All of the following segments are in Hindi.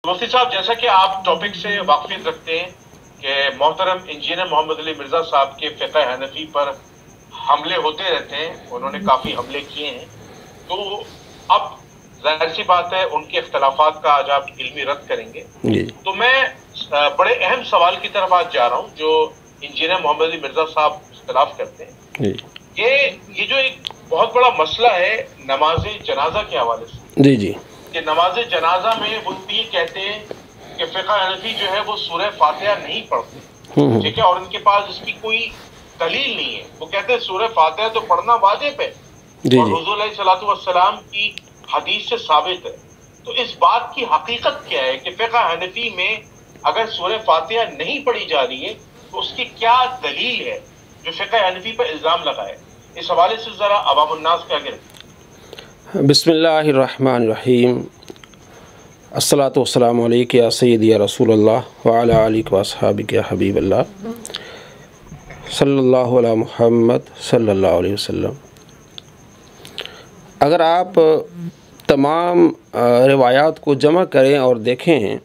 मुफ्ती साहब, जैसा कि आप टॉपिक से वाकिफियत रखते हैं कि मोहतरम इंजीनियर मोहम्मद अली मिर्जा साहब के फ़िक़्ह हनफी पर हमले होते रहते हैं, उन्होंने काफ़ी हमले किए हैं, तो अब जाहिर सी बात है उनके इख्तलाफात का आज आप इल्मी रद्द करेंगे। तो मैं बड़े अहम सवाल की तरफ आज जा रहा हूँ जो इंजीनियर मोहम्मद अली मिर्जा साहब इख्तलाफ करते हैं। ये जो एक बहुत बड़ा मसला है नमाज जनाजा के हवाले से, जी कि नमाज जनाजा में वो ये कहते हैं कि फ़िक़्ह हनफी जो है वो सूरह फातिहा नहीं पढ़ते, ठीक है, और उनके पास इसकी कोई दलील नहीं है। वो कहते हैं सूरह फातिहा तो पढ़ना वाजिब है और हुज़ूर अलैहिस्सलातु वस्सलाम की हदीस से साबित है। तो इस बात की हकीकत क्या है कि फ़िक़्ह हनफी में अगर सूरह फातिहा नहीं पढ़ी जा रही है तो उसकी क्या दलील है जो फ़िक़्ह हनफी पर इल्ज़ाम लगाए? इस हवाले से ज़रा अवामुन्नास के आगे रखें। बिस्मिल्लाहिर्रहमानिर्रहीम। अस्सलातु वस्सलामु अलैका या सय्यदी या रसूलल्लाह व अला आलिका व अस्हाबिका या हबीबल्लाह सल्लल्लाहु अला मुहम्मद सल्लल्लाहु अलैहि वसल्लम। अगर आप तमाम रिवायात को जमा करें और देखें,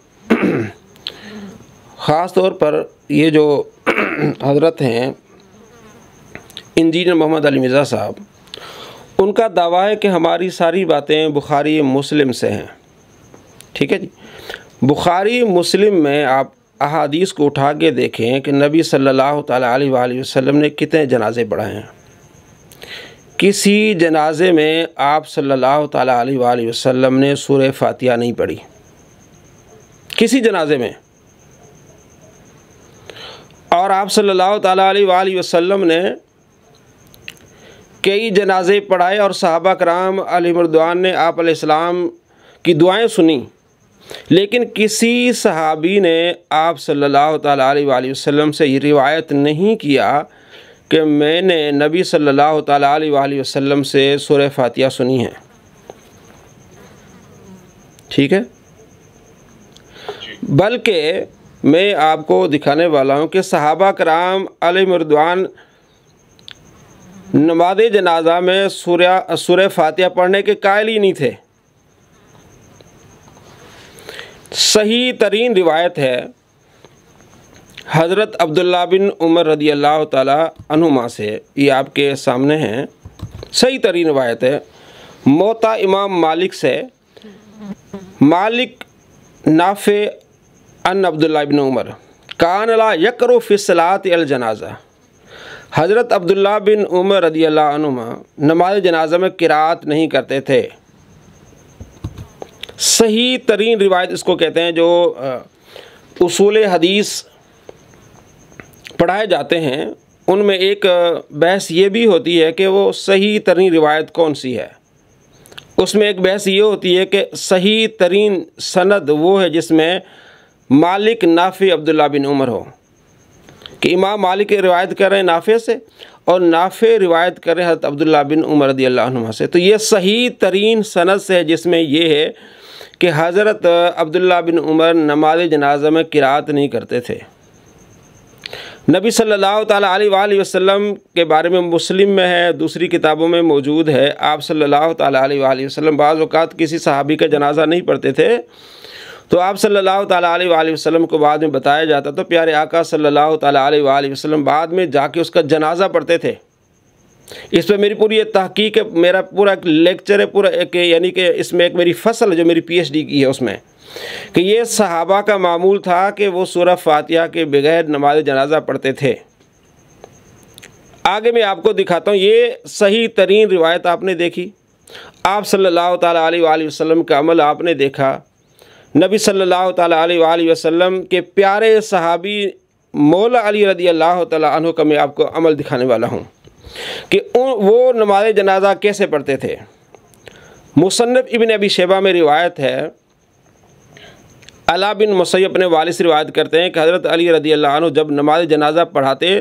ख़ास तौर पर ये जो हज़रत हैं इंजीनियर मोहम्मद अली मिर्ज़ा साहब, उनका दावा है कि हमारी सारी बातें बुखारी मुस्लिम से हैं, ठीक है जी। बुखारी मुस्लिम में आप अहादीस को उठा के देखें कि नबी सल्लल्लाहु तआला अलैहि वसल्लम ने कितने जनाजे पढ़ाए हैं। किसी जनाजे में आप सल्लल्लाहु तआला अलैहि वसल्लम ने सूरह फातिहा नहीं पढ़ी, किसी जनाजे में। और आप सल्लल्लाहु तआला अलैहि वसल्लम ने कई जनाजे पढ़ाए और सहाबा कराम अलैहिम रिदवान ने आप अलैहिस्सलाम की दुआएं सुनी, लेकिन किसी सहाबी ने आप सल्लल्लाहु तआला अलैहि वसल्लम से ये रिवायत नहीं किया कि मैंने नबी सल्लल्लाहु तआला अलैहि वसल्लम से सूरह फातिहा सुनी है, ठीक है। बल्कि मैं आपको दिखाने वाला हूँ कि सहाबा कराम अलैहिम रिदवान नमाज जनाजा में सूरह फातिहा पढ़ने के कायल ही नहीं थे। सही तरीन रिवायत है हज़रत अब्दुल्ला बिन उमर रदी अल्लाह ताला अन्हुमा से, ये आपके सामने हैं, सही तरीन रिवायत है मोता इमाम मालिक से, मालिक नाफ़े अन अब्दुल्ला बिन उमर कान ला यकरो फ़ी सलात अल जनाजा। हज़रत अब्दुल्ला बिन उमर रदी अल्लाह अन्हुमा नमाज जनाजा में किरात नहीं करते थे। सही तरीन रिवायत इसको कहते हैं जो उसूल हदीस पढ़ाए जाते हैं, उनमें एक बहस ये भी होती है कि वो सही तरीन रिवायत कौन सी है। उसमें एक बहस ये होती है कि सही तरीन सनद वो है जिसमें मालिक नाफ़े अब्दुल्ला बिन उमर हो, कि इमाम मालिक रिवायत कर रहे हैं नाफ़े से और नाफ़े रिवायत कर रहे हैं हज़रत अब्दुल्ला बिन उमर रदी अल्लाह अन्हुमा से। तो ये सही तरीन सनद से है जिसमें ये है कि हज़रत अब्दुल्ला बिन उमर नमाज जनाजा में किरात नहीं करते थे। नबी सल्लल्लाहु तआला अलैहि वसल्लम के बारे में मुस्लिम में है, दूसरी किताबों में मौजूद है, आप सल्लल्लाहु तआला अलैहि वसल्लम बाज़ औक़ात किसी सहाबी का जनाजा नहीं पढ़ते थे, तो आप सल्लल्लाहु तआला अलैहि वसल्लम को बाद में बताया जाता तो प्यारे आका सल्लल्लाहु तआला अलैहि वसल्लम बाद में जाके उसका जनाजा पढ़ते थे। इस पर मेरी पूरी तहकीक है, मेरा पूरा एक लेक्चर है, पूरा एक यानी कि इसमें एक मेरी फसल जो मेरी PhD की है उसमें, कि ये सहाबा का मामूल था कि वो सूरह फातिहा के बगैर नमाज जनाजा पढ़ते थे। आगे मैं आपको दिखाता हूँ, ये सही तरीन रिवायत आपने देखी, आप सल्लल्लाहु तआला अलैहि वसल्लम का अमल आपने देखा, नबी सल्लल्लाहु तआला अलैहि वसल्लम के प्यारे सहाबी मौला अली रदी अल्लाह तआला अन्हु का मैं आपको अमल दिखाने वाला हूँ कि वो नमाज जनाजा कैसे पढ़ते थे। मुसन्नफ़ इब्न अबी शैबा में रिवायत है, अला बिन मुसय्यब अपने वालिद से रिवायत करते हैं कि हज़रत अली रदी अल्लाह अन्हु जब नमाज जनाजा पढ़ाते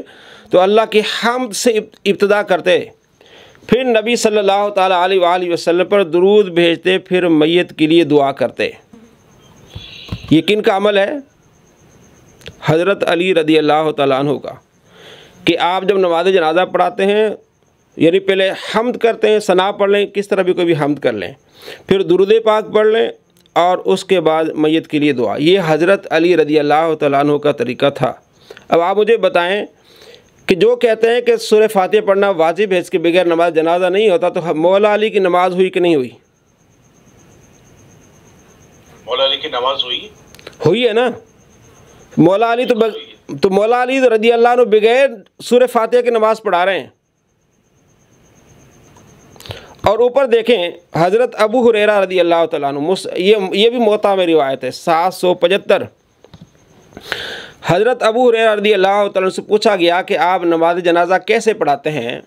तो अल्लाह की हम्द से इब्तिदा करते, फिर नबी सल्लल्लाहु तआला अलैहि वसल्लम पर दुरूद भेजते, फिर मैयत के लिए दुआ करते। ये किन का अमल है? हज़रत अली रदी अल्लाह तआला अन्हु का, कि आप जब नमाज जनाजा पढ़ाते हैं यानी पहले हम्द करते हैं, सना पढ़ लें, किस तरह भी कोई भी हम्द कर लें, फिर दुरूद पाक पढ़ लें और उसके बाद मैयत के लिए दुआ। ये हज़रत अली रज़ी अल्लाह तआला अन्हु का तरीक़ा था। अब आप मुझे बताएं कि जो कहते हैं कि सूरह फातिहा पढ़ना वाजिब है, इसके बगैर नमाज जनाजा नहीं होता, तो मौला अली की नमाज हुई कि नहीं हुई? मौला अली की नमाज हुई है ना। मौला अली तो मौला अली रज़ी अल्लाह अन्हु बगैर सूरह फातिहा की नमाज पढ़ा रहे हैं। और ऊपर देखें हज़रत अबू हुरैरा रज़ी अल्लाह तआला अन्हु, ये भी मुअत्ता में रिवायत है 775। हज़रत अबू हुरैरा रज़ी अल्लाह तआला से पूछा गया कि आप नमाज जनाजा कैसे पढ़ाते हैं,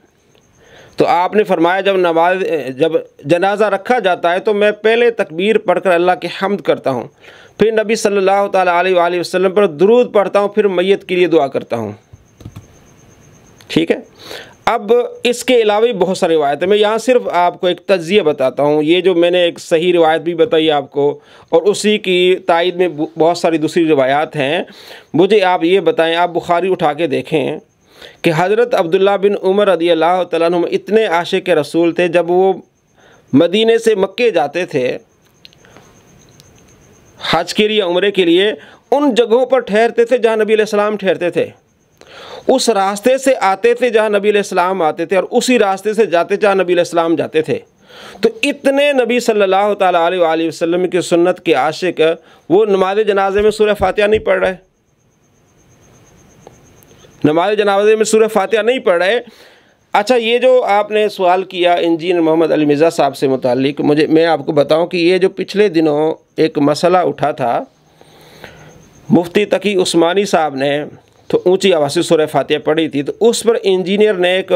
तो आपने फरमाया जब जनाजा रखा जाता है तो मैं पहले तकबीर पढ़कर अल्लाह की हम्द करता हूँ, फिर नबी सल्लल्लाहु ताला अलैहि वसल्लम पर दुरूद पढ़ता हूँ, फिर मैयत के लिए दुआ करता हूँ। ठीक है। अब इसके अलावा भी बहुत सारी रिवायत है, मैं यहाँ सिर्फ आपको एक तज्ज़िया बताता हूँ। ये जो मैंने एक सही रिवायत भी बताई आपको, और उसी की तायद में बहुत सारी दूसरी रिवायात हैं। मुझे आप ये बताएं, आप बुखारी उठा के देखें कि हज़रत अब्दुल्ला बिन उमर रज़ी अल्लाह तआला अन्हु इतने आशिक़ रसूल थे, जब वो मदीने से मक्के जाते थे हज के लिए, उम्रे के लिए, उन जगहों पर ठहरते थे जहाँ नबी अलैहिस्सलाम ठहरते थे, उस रास्ते से आते थे जहाँ नबी अलैहिस्सलाम आते थे, और उसी रास्ते से जाते जहाँ नबी अलैहिस्सलाम जाते थे। तो इतने नबी सल्लल्लाहु ताला अलैहि वसल्लम की सुन्नत के आशिक वो नमाज जनाजे में सूरह फातिहा नहीं पढ़ रहे, नमाज जनाजे में सूरह फातिहा नहीं पढ़ रहे। अच्छा, ये जो आपने सवाल किया इंजीनियर मोहम्मद अली मिर्ज़ा साहब से मुताल्लिक, मैं आपको बताऊं कि ये जो पिछले दिनों एक मसला उठा था, मुफ्ती तकी उस्मानी साहब ने तो ऊंची आवाज़ से सूरह फातिहा पढ़ी थी, तो उस पर इंजीनियर ने एक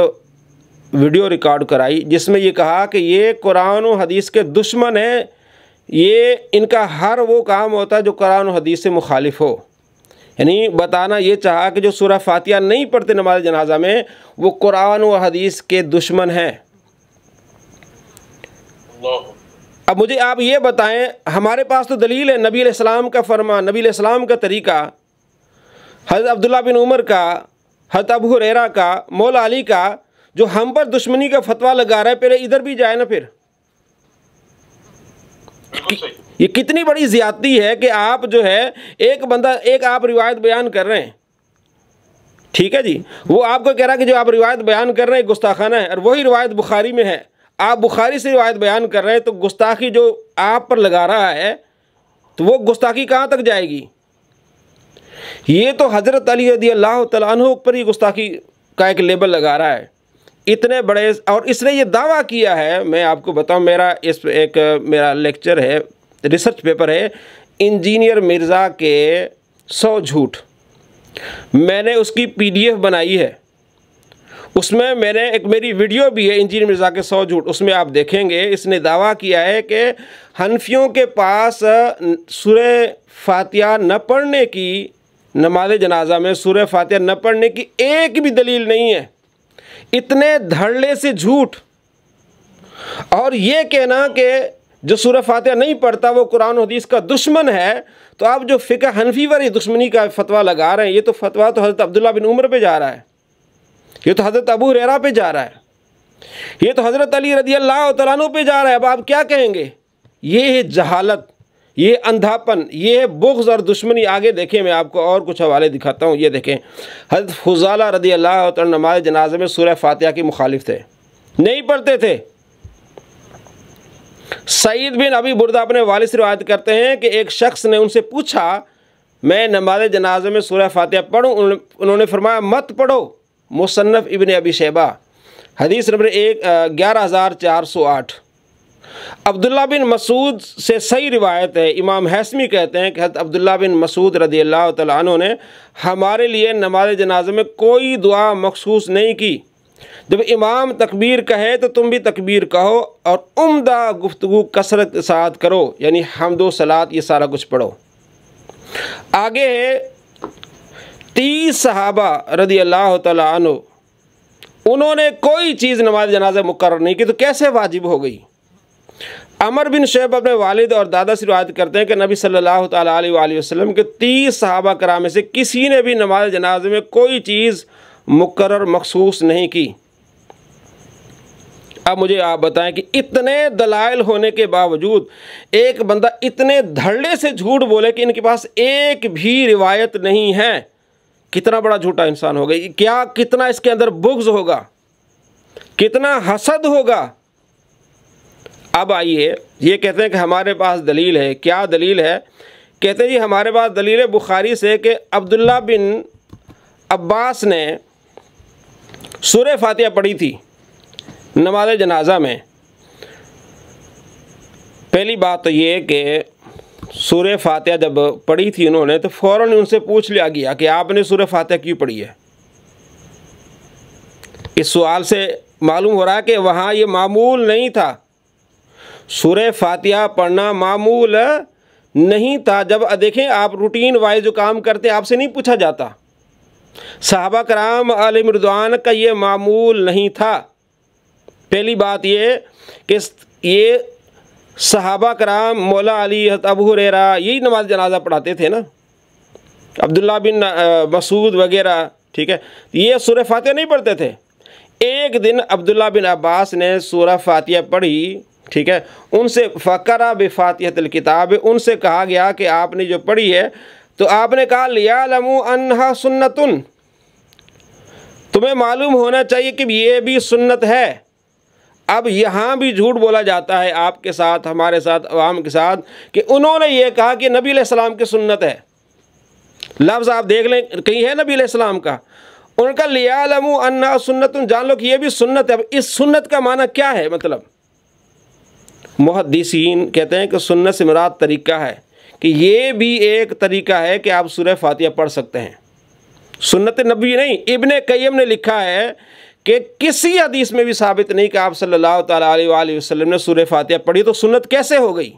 वीडियो रिकॉर्ड कराई जिसमें ये कहा कि ये कुरान और हदीस के दुश्मन हैं, ये इनका हर वो काम होता है जो कुरान और हदीस से मुखालिफ हो। यानी बताना ये चाहा कि जो सूरह फातिहा नहीं पढ़ते नमाज जनाजा में, वो कुरान और हदीस के दुश्मन हैं। अब मुझे आप ये बताएं, हमारे पास तो दलील है, नबी अलैहिस्सलाम का फरमान, नबी अलैहिस्सलाम का तरीक़ा, हज़रत अब्दुल्ला बिन उमर का, हज़रत अबू हुरैरा का, मौला अली का, जो हम पर दुश्मनी का फतवा लगा रहा है, पहले इधर भी जाए ना। फिर ये कितनी बड़ी ज़्यादती है कि आप जो है एक आप रिवायत बयान कर रहे हैं, ठीक है जी, वो आपको कह रहा है कि जो आप रिवायत बयान कर रहे हैं गुस्ताखाना है, और वही रिवायत बुखारी में है, आप बुखारी से रिवायत बयान कर रहे हैं, तो गुस्ताखी जो आप पर लगा रहा है, तो वो गुस्ताखी कहाँ तक जाएगी? ये तो हज़रत अली रज़ी अल्लाह तआला अन्हु पर ही गुस्ताखी का एक लेबल लगा रहा है, इतने बड़े। और इसने ये दावा किया है, मैं आपको बताऊं, मेरा लेक्चर है, रिसर्च पेपर है, इंजीनियर मिर्ज़ा के 100 झूठ, मैंने उसकी PDF बनाई है, उसमें मैंने एक मेरी वीडियो भी है इंजीनियर मिर्ज़ा के 100 झूठ, उसमें आप देखेंगे इसने दावा किया है कि हनफियों के पास सूरह फातिहा न पढ़ने की, नमाज जनाजा में सूरह फातिहा न पढ़ने की एक भी दलील नहीं है। इतने धड़ल्ले से झूठ, और ये कहना कि जो सूरह फातिहा नहीं पढ़ता वो कुरान और हदीस का दुश्मन है। तो आप जो फ़िक़्ह हनफी वाली दुश्मनी का फतवा लगा रहे हैं, ये तो फतवा तो हज़रत अब्दुल्ला बिन उमर पे जा रहा है, ये तो हज़रत अबू हुरैरा पे जा रहा है, ये तो हज़रत अली रज़ी अल्लाह तआला अन्हु पे जा रहा है। अब आप क्या कहेंगे? ये है जहालत, ये अंधापन, ये है बुग़्ज़ और दुश्मनी। आगे देखें, मैं आपको और कुछ हवाले दिखाता हूँ। ये देखें, हज़रत फ़ुज़ाला रज़ी अल्लाह तआला नमाज़ जनाज़े में सूरह फातिहा के मुखालिफ थे, नहीं पढ़ते थे। सईद बिन अबी बुरदा अपने वालिद से रिवायत करते हैं कि एक शख्स ने उनसे पूछा, मैं नमाज जनाज़े में सूरह फातिहा पढ़ूँ? उन्होंने फरमाया मत पढ़ो। मुसन्नफ़ इब्न अबी शैबा, हदीस नंबर 11408। अब्दुल्ला बिन मसूद से सही रिवायत है, इमाम हैसमी कहते हैं कि हज़रत अब्दुल्ला बिन मसूद रज़ी अल्लाह तआला अन्हु ने हमारे लिए नमाज जनाज़े में कोई दुआ मखसूस नहीं की। जब इमाम तकबीर कहे तो तुम भी तकबीर कहो, और उम्दा गुफ्तगू कसरत के साथ करो, यानी हम्दो सलात, ये सारा कुछ पढ़ो। आगे है 30 सहाबा रज़ी अल्लाह तआला अन्हु, उन्होंने कोई चीज़ नमाज जनाज़ा मुकर्रर नहीं की, तो कैसे वाजिब हो गई? अमर बिन शैब अपने वालिद और दादा से रिवायत करते हैं कि नबी सल्लल्लाहु ताला अलैहि वसल्लम के 30 सहाबा कराम में से किसी ने भी नमाज जनाज़े में कोई चीज़ मुकर्रर मखसूस नहीं की। अब मुझे आप बताएं कि इतने दलाइल होने के बावजूद एक बंदा इतने धड़ल्ले से झूठ बोले कि इनके पास एक भी रिवायत नहीं है, कितना बड़ा झूठा इंसान होगा, क्या कितना इसके अंदर बुग़्ज़ होगा, कितना हसद होगा। अब आइए, ये कहते हैं कि हमारे पास दलील है। क्या दलील है? कहते हैं जी हमारे पास दलील है बुखारी से कि अब्दुल्ला बिन अब्बास ने सूरह फातिहा पढ़ी थी नमाज जनाजा में। पहली बात तो ये कि सूरह फातिहा जब पढ़ी थी उन्होंने तो फ़ौरन उनसे पूछ लिया गया कि आपने सूरह फातिहा क्यों पढ़ी है। इस सवाल से मालूम हो रहा है कि वहाँ ये मामूल नहीं था, सूरह फातिहा पढ़ना मामूल नहीं था। जब देखें आप रूटीन वाइज जो काम करते आपसे नहीं पूछा जाता। सहाबा कराम अलैहिम रिज़वान का ये मामूल नहीं था। पहली बात ये कि ये सहाबा कराम मौला अली, अबू हुरैरा यही नमाज जनाजा पढ़ाते थे ना, अब्दुल्ला बिन मसूद वगैरह, ठीक है, ये सूरह फातिहा नहीं पढ़ते थे। एक दिन अब्दुल्ला बिन अब्बास ने सूरह फातिहा पढ़ी, ठीक है, उनसे फ़करा बिफ़ातिहतिल किताब, उनसे कहा गया कि आपने जो पढ़ी है तो आपने कहा लियालमु अन्हा सुन्नतुन, तुम्हें मालूम होना चाहिए कि ये भी सुन्नत है। अब यहाँ भी झूठ बोला जाता है आपके साथ, हमारे साथ, अवाम के साथ, कि उन्होंने ये कहा कि नबी अलैहिस्सलाम की सुन्नत है। लफ्ज़ आप देख लें, कहीं है नबी अलैहिस्सलाम का, उनका लियालमु अन्हा सुन्नतुन, जान लो कि ये भी सुन्नत है। अब इस सुन्नत का माना क्या है? मतलब मुहद्दिसीन कहते हैं कि सुन्नत से मुराद तरीक़ा है, कि ये भी एक तरीक़ा है कि आप सूरह फातिहा पढ़ सकते हैं, सुन्नत नबी नहीं। इब्ने क़य्यम ने लिखा है कि किसी हदीस में भी साबित नहीं कि आप सल्लल्लाहु तआला अलैहि वसल्लम ने सूरह फातिहा पढ़ी, तो सुन्नत कैसे हो गई?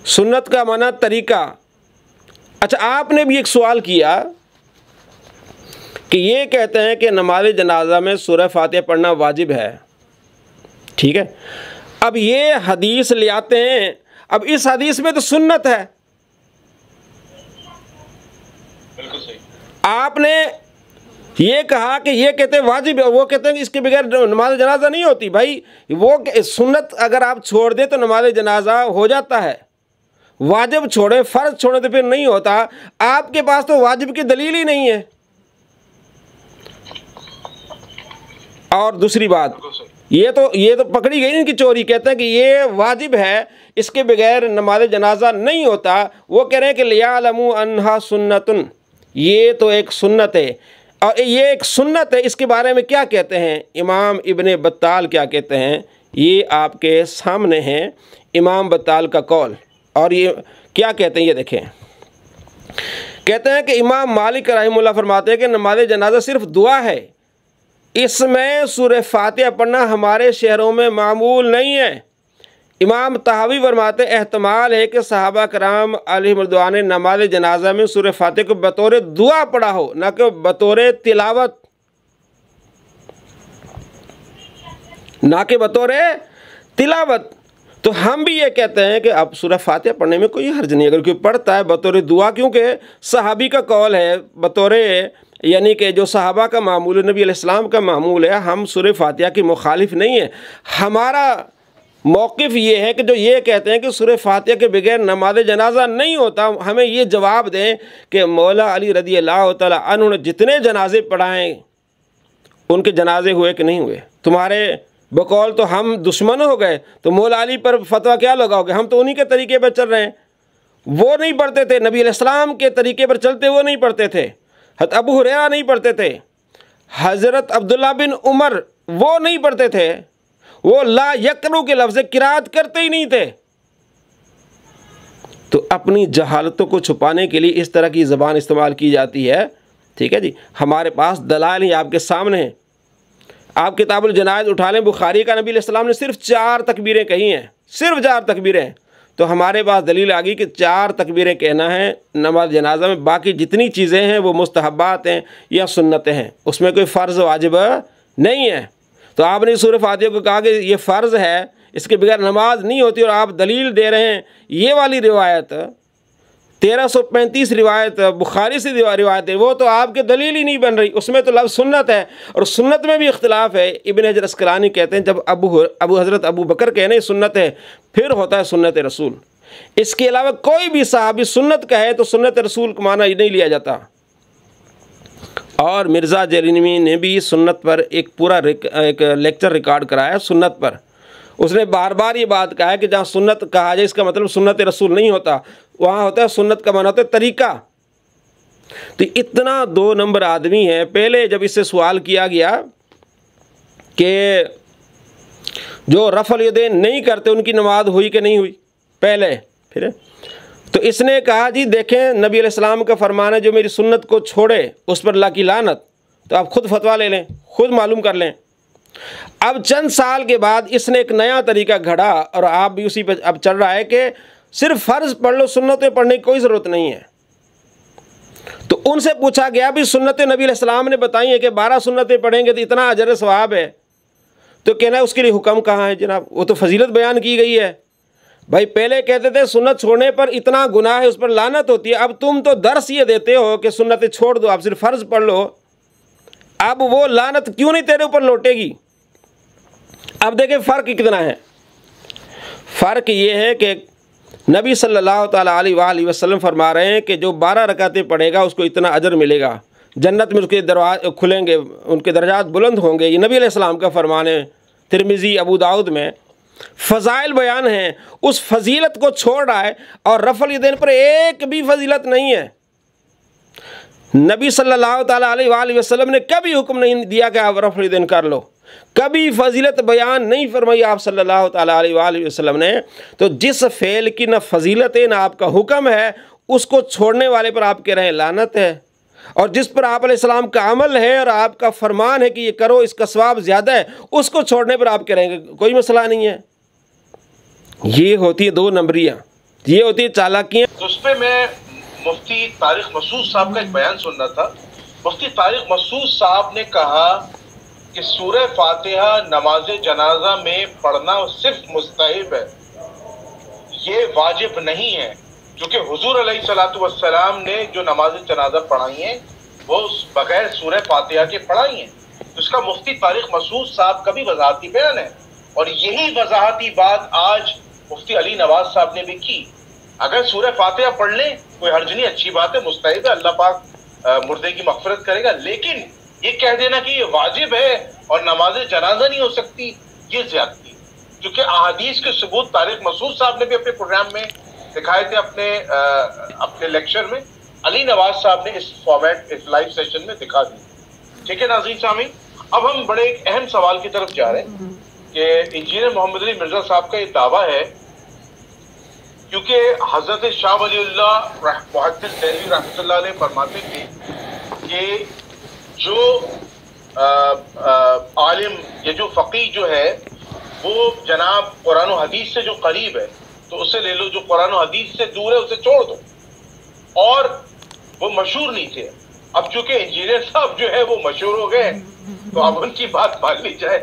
सुन्नत का माना तरीक़ा। अच्छा, आपने भी एक सवाल किया कि ये कहते हैं कि नमाज जनाजा में सूरह फातिहा पढ़ना वाजिब है, ठीक है। अब ये हदीस ले आते हैं, अब इस हदीस में तो सुन्नत है। बिल्कुल सही। आपने ये कहा कि ये कहते हैं वाजिब है, वो कहते हैं कि इसके बगैर नमाज जनाजा नहीं होती। भाई वो सुन्नत अगर आप छोड़ दें तो नमाज जनाजा हो जाता है, वाजिब छोड़े, फ़र्ज छोड़े तो फिर नहीं होता। आपके पास तो वाजिब की दलील ही नहीं है। और दूसरी बात, ये तो पकड़ी गई इनकी चोरी। कहते हैं कि ये वाजिब है, इसके बगैर नमाज जनाजा नहीं होता। वो कह रहे हैं कि लियालमु अन्हा सुन्नतुन, ये तो एक सुन्नत है, और ये एक सुन्नत है। इसके बारे में क्या कहते हैं इमाम इब्ने बत्ताल, क्या कहते हैं, ये आपके सामने हैं इमाम बत्ताल का कौल। और ये क्या कहते हैं, ये देखें। कहते हैं कि इमाम मालिक रहमतुल्लाह फरमाते हैं कि नमाज जनाजा सिर्फ दुआ है, इसमें सूरह फातिहा पढ़ना हमारे शहरों में मामूल नहीं है। इमाम तहावी फरमाते एहतमाल है कि सहाबा कराम अलैहिम रिज़वान ने नमाज जनाजा में सूरह फातिहा को बतौर दुआ पढ़ा हो, ना कि बतौर तिलावत, ना कि बतौर तिलावत। तो हम भी ये कहते हैं कि अब सूरह फातिहा पढ़ने में कोई हर्ज नहीं, अगर कोई पढ़ता है बतौर दुआ, क्योंकि सहाबी का कौल है बतौर, यानी कि जो सहाबा का मामूल नबी अलैहिस्सलाम का मामूल है, हम सूरह फातिहा की मुखालिफ नहीं है। हमारा मौक़िफ़ ये है कि जो ये कहते हैं कि सूरह फातिहा के बगैर नमाज जनाजा नहीं होता, हमें ये जवाब दें कि मौला अली रज़ियल्लाहु तआला अन्हु ने जितने जनाजे पढ़ाएँ उनके जनाजे हुए कि नहीं हुए? तुम्हारे बकौल तो हम दुश्मन हो गए, तो मौला अली पर फतवा क्या लगाओगे? हम तो उन्हीं के तरीके पर चल रहे हैं। वो नहीं पढ़ते थे, नबी अलैहिस्सलाम के तरीके पर चलते वो नहीं पढ़ते थे, हज़रत अबू हुरैरा नहीं पढ़ते थे, हज़रत अब्दुल्ला बिन उमर वो नहीं पढ़ते थे, वो ला यकरू के लफ्ज़ किरात करते ही नहीं थे। तो अपनी जहालतों को छुपाने के लिए इस तरह की ज़बान इस्तेमाल की जाती है, ठीक है जी। हमारे पास दलाल ही आपके सामने हैं। आप किताबुल जनाज़ उठा लें, बुखारी का नबी अलैहिस्सलाम ने सिर्फ 4 तकबीरें कही हैं, सिर्फ 4 तकबीरें। तो हमारे पास दलील आ गई कि 4 तकबीरें कहना है नमाज जनाजा में, बाकी जितनी चीज़ें हैं वो मुस्तहब्बात हैं या सुन्नतें हैं, उसमें कोई फ़र्ज़ वाजिब नहीं है। तो आपने सूरह फातिहा को कहा कि ये फ़र्ज़ है, इसके बगैर नमाज नहीं होती, और आप दलील दे रहे हैं ये वाली रिवायत, 1335 रिवायत बुखारी से रिवायत है, वो तो आपके दलील ही नहीं बन रही, उसमें तो लफ्ज़ सुन्नत है और सुन्नत में भी इख्तिलाफ है। इब्न हजर अस्कलानी कहते हैं जब हज़रत अबू बकर कहने सुन्नत है फिर होता है सुन्नत रसूल। इसके अलावा कोई भी सहाबी सुन्नत कहे तो सुन्नत रसूल को माना ही नहीं लिया जाता। और मिर्ज़ा जरीनवी ने भी सुन्नत पर एक पूरा एक लेक्चर रिकॉर्ड कराया सुन्नत पर। उसने बार बार ये बात कहा है कि जहाँ सुन्नत कहा जाए इसका मतलब सुन्नत रसूल नहीं होता, वहाँ होता है सुन्नत का माना होता है तरीका। तो इतना 2 नंबर आदमी है। पहले जब इससे सवाल किया गया कि जो रफ़ल यदैन नहीं करते उनकी नमाज हुई कि नहीं हुई पहले, फिर तो इसने कहा जी देखें नबी अलैहिस्सलाम का फरमान है जो मेरी सुन्नत को छोड़े उस पर अल्लाह की लानत। तो आप खुद फतवा ले लें, खुद मालूम कर लें। अब चंद साल के बाद इसने एक नया तरीका घड़ा और आप भी उसी पे अब चल रहा है कि सिर्फ फ़र्ज़ पढ़ लो, सुन्नतें पढ़ने की कोई ज़रूरत नहीं है। तो उनसे पूछा गया भी सुन्नतें नबी अलैहिस्सलाम ने बताई हैं कि 12 सुन्नतें पढ़ेंगे तो इतना अजर सवाब है, तो कहना है उसके लिए हुक्म कहाँ है जनाब, वो तो फजीलत बयान की गई है। भाई पहले कहते थे सुन्नत छोड़ने पर इतना गुनाह है, उस पर लानत होती है, अब तुम तो दर्स ये देते हो कि सुन्नतें छोड़ दो, आप सिर्फ फ़र्ज़ पढ़ लो। अब वो लानत क्यों नहीं तेरे ऊपर लौटेगी? अब देखें फ़र्क कितना है। फ़र्क ये है कि नबी सल्लल्लाहु ताला अलैहि वसल्लम फरमा रहे हैं कि जो 12 रकातें पढ़ेगा उसको इतना अजर मिलेगा, जन्नत में उसके दरवाजे खुलेंगे, उनके दर्जात बुलंद होंगे। ये नबी अलैहिस्सलाम का फरमान है। तिरमिज़ी अबू दाऊद में फ़ज़ाइल बयान हैं, उस फजीलत को छोड़ रहा है और रफ़ल यदैन पर एक भी फजीलत नहीं है। नबी सल्लल्लाहु ताला अलैहि वसल्लम ने कभी हुक्म नहीं दिया कि आप रफ़ल यदैन कर लो, कभी फजीलत बयान नहीं फरमाई आप सल्लल्लाहु ताला अलैहि वसल्लम ने। तो जिस फ़ेल की न फजीलत है न आपका हुक्म है, उसको छोड़ने वाले पर आप कह रहे हैं लानत है, और जिस पर आप अलैहिस्सलाम का अमल है और आपका फरमान है कि ये करो इसका सवाब ज़्यादा है, उसको छोड़ने पर आप कह रहे हैं कोई मसला नहीं है। ये होती है 2 नंबरियाँ, ये होती है चालाकियाँ। तो उस पर मैं मुफ्ती तारिक मसूद साहब का एक बयान सुन रहा था। मुफ्ती तारिक मसूद साहब ने कहा कि सूरह फातिहा नमाज जनाजा में पढ़ना सिर्फ मुस्तहिब है, ये वाजिब नहीं है, क्योंकि हुजूर अलैहिस्सलातु वस्सलाम ने जो नमाज जनाजा पढ़ाई हैं वो बगैर सूरह फातिहा के पढ़ाई हैं। तो इसका मुफ्ती तारिक मसूद साहब का भी वजाहती बयान है, और यही वजाहती बात आज मुफ्ती अली नवाज साहब ने भी की। अगर सूरह फातिहा पढ़ लें कोई हर्ज नहीं, अच्छी बात है, मुस्तहिब है, अल्लाह पाक मुर्दे की मग़फ़िरत करेगा। लेकिन ये कह देना कि ये वाजिब है और नमाज जनाजा नहीं हो सकती, ये ज़्यादती। क्योंकि अहादीस के सबूत तारिक मसूद साहब ने भी अपने प्रोग्राम में दिखाए थे, अपने लेक्चर में। अली नवाज साहब ने इस फॉर्मेट, इस लाइव सेशन में दिखा दी। ठीक है नाज़रीन सामीन, अब हम बड़े एक अहम सवाल की तरफ जा रहे हैं कि इंजीनियर मोहम्मद अली मिर्ज़ा साहब का ये दावा है, क्योंकि हज़रत शाह वलीउल्लाह मुहद्दिस देहलवी रहमतुल्लाह अलैह फरमाते थे कि जो आलिम या जो फ़क़ीह जो है वो जनाब कुरान और हदीस से जो करीब है तो उसे ले लो, जो कुरान और हदीस से दूर है उसे छोड़ दो। और वो मशहूर नहीं थे, अब चूंकि इंजीनियर साहब जो है वो मशहूर हो गए तो अब उनकी बात मान ली जाए।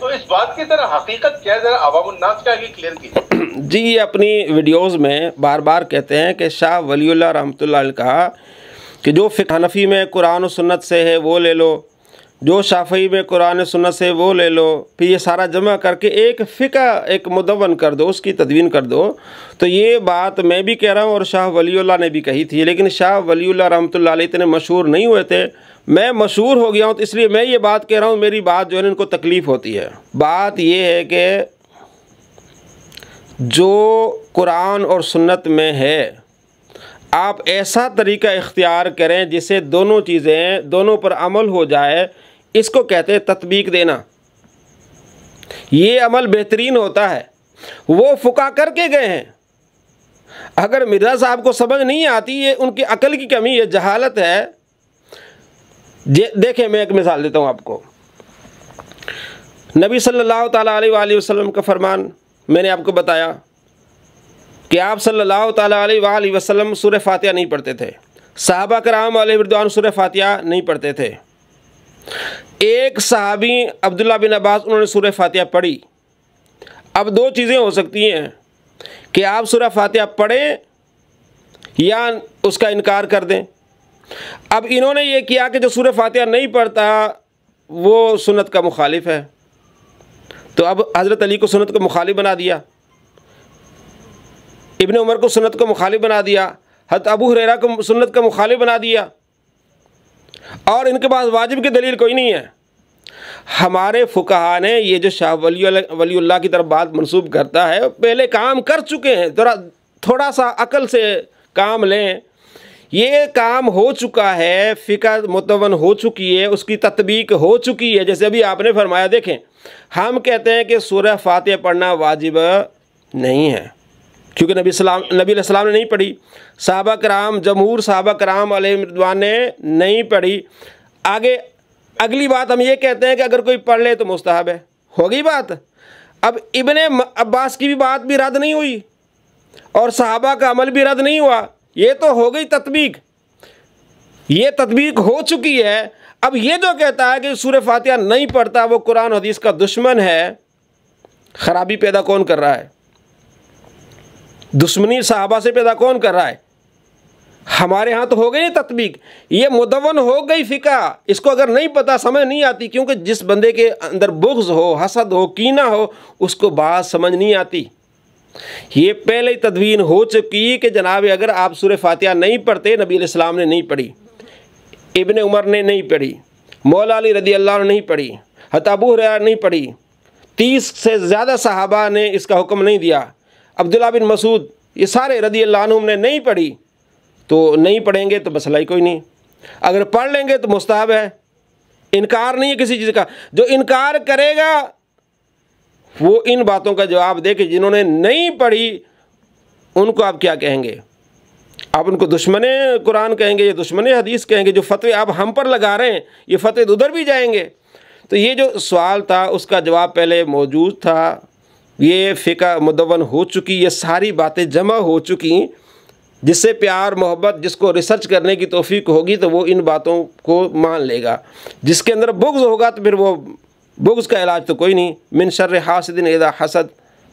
तो इस बात की तरह हकीकत क्या है, ज़रा अवामुन्नास के आगे क्लियर कीजिए। जी, ये अपनी वीडियोज़ में बार बार कहते हैं कि शाह वलीउल्लाह रहमतुल्लाह अलैह कहा कि जो फ़िक़्ह हनफ़ी में कुरान और सुन्नत से है वो ले लो, जो शाफ़ई में कुरान और सुन्नत से वो ले लो, फिर ये सारा जमा करके एक फ़िक़्ह एक मुदव्वन कर दो, उसकी तदवीन कर दो। तो ये बात मैं भी कह रहा हूँ और शाह वलीउल्लाह ने भी कही थी, लेकिन शाह वलीउल्लाह रहमतुल्लाह अलैह इतने मशहूर नहीं हुए थे। मैं मशहूर हो गया हूँ तो इसलिए मैं ये बात कह रहा हूँ, मेरी बात जो है इनको तकलीफ़ होती है। बात ये है कि जो कुरान और सुन्नत में है आप ऐसा तरीका इख्तियार करें जिससे दोनों चीज़ें, दोनों पर अमल हो जाए, इसको कहते हैं तत्बीक देना। ये अमल बेहतरीन होता है, वो फुका करके गए हैं। अगर मिर्ज़ा साहब को समझ नहीं आती, ये उनकी अकल की कमी है, जहालत है। देखें, मैं एक मिसाल देता हूँ आपको। नबी सल्लल्लाहु ताला अलैहि वसल्लम का फरमान मैंने आपको बताया कि आप सल्लल्लाहु ताला अलैहि वसल्लम सूरह फातिहा नहीं पढ़ते थे, सहाबा कराम अलैहिम रिदवान सूरह फातिहा नहीं पढ़ते थे। एक सहाबी अब्दुल्ला बिन अब्बास, उन्होंने सूरह फातिहा पढ़ी। अब 2 चीज़ें हो सकती हैं कि आप सूरह फातिहा पढ़ें या उसका इनकार कर दें। अब इन्होंने ये किया कि जो सूरह फातिहा नहीं पढ़ता वो सुन्नत का मुखालिफ है, तो अब हज़रत अली को सुन्नत का मुखालिफ बना दिया, इब्ने उमर को सुन्नत का मुखालिफ बना दिया, हज़रत अबू हुरैरा को सुन्नत का मुखालिफ बना दिया, और इनके पास वाजिब की दलील कोई नहीं है। हमारे फुकहा ने ये जो शाह वलीउल्लाह की तरफ बात मंसूब करता है, पहले काम कर चुके हैं, थोड़ा सा अकल से काम लें। ये काम हो चुका है, फ़िक्र मुतवन हो चुकी है, उसकी तत्बीक हो चुकी है। जैसे अभी आपने फरमाया, देखें हम कहते हैं कि सूरह फातिहा पढ़ना वाजिब नहीं है क्योंकि नबी अलैहिस्सलाम ने नहीं पढ़ी, सहाबा कराम जमहूर सहाबा कराम अलैहिर्रिज़वान ने नहीं पढ़ी। आगे अगली बात हम ये कहते हैं कि अगर कोई पढ़ ले तो मुस्तहब है, हो गई बात। अब इब्ने अब्बास की भी बात भी रद्द नहीं हुई और सहाबा का अमल भी रद्द नहीं हुआ, ये तो हो गई तत्बीक, ये तत्बीक हो चुकी है। अब ये जो कहता है कि सूरह फातिहा नहीं पढ़ता वो कुरान हदीस का दुश्मन है, ख़राबी पैदा कौन कर रहा है? दुश्मनी सहाबा से पैदा कौन कर रहा है? हमारे यहाँ तो हो गई तत्बीक, ये मुदव्वन हो गई फ़िक़्ह। इसको अगर नहीं पता, समझ नहीं आती, क्योंकि जिस बंदे के अंदर बुग़्ज़ हो, हसद हो, कीना हो, उसको बात समझ नहीं आती। ये पहले ही तदवीन हो चुकी कि जनाब अगर आप सूरह फातिहा नहीं पढ़ते, नबी अलैहिस्सलाम ने नहीं पढ़ी, इब्ने उमर ने नहीं पढ़ी, मौला अली रज़ी अल्लाह ने नहीं पढ़ी, हज़रत अबू हुरैरा नहीं पढ़ी, 30 से ज़्यादा सहाबा ने इसका हुक्म नहीं दिया, अब्दुल्लाह बिन मसूद, ये सारे रज़ी अल्लाह अन्हुम ने नहीं पढ़ी, तो नहीं पढ़ेंगे तो मसला ही कोई नहीं। अगर पढ़ लेंगे तो मुस्तहब है, इनकार नहीं है किसी चीज़ का। जो इनकार करेगा वो इन बातों का जवाब दे कि जिन्होंने नहीं पढ़ी उनको आप क्या कहेंगे? आप उनको दुश्मने कुरान कहेंगे, ये दुश्मने हदीस कहेंगे? जो फतवे आप हम पर लगा रहे हैं ये फतवे उधर भी जाएंगे। तो ये जो सवाल था उसका जवाब पहले मौजूद था, ये फ़िक़्ह मुदव्वन हो चुकी, ये सारी बातें जमा हो चुकी। जिससे प्यार मोहब्बत, जिसको रिसर्च करने की तौफीक होगी तो वो इन बातों को मान लेगा। जिसके अंदर बुग़्ज़ होगा तो फिर वो बुग़्ज़ का इलाज तो कोई नहीं, मिन शर्रि हासिदिन इज़ा हसद।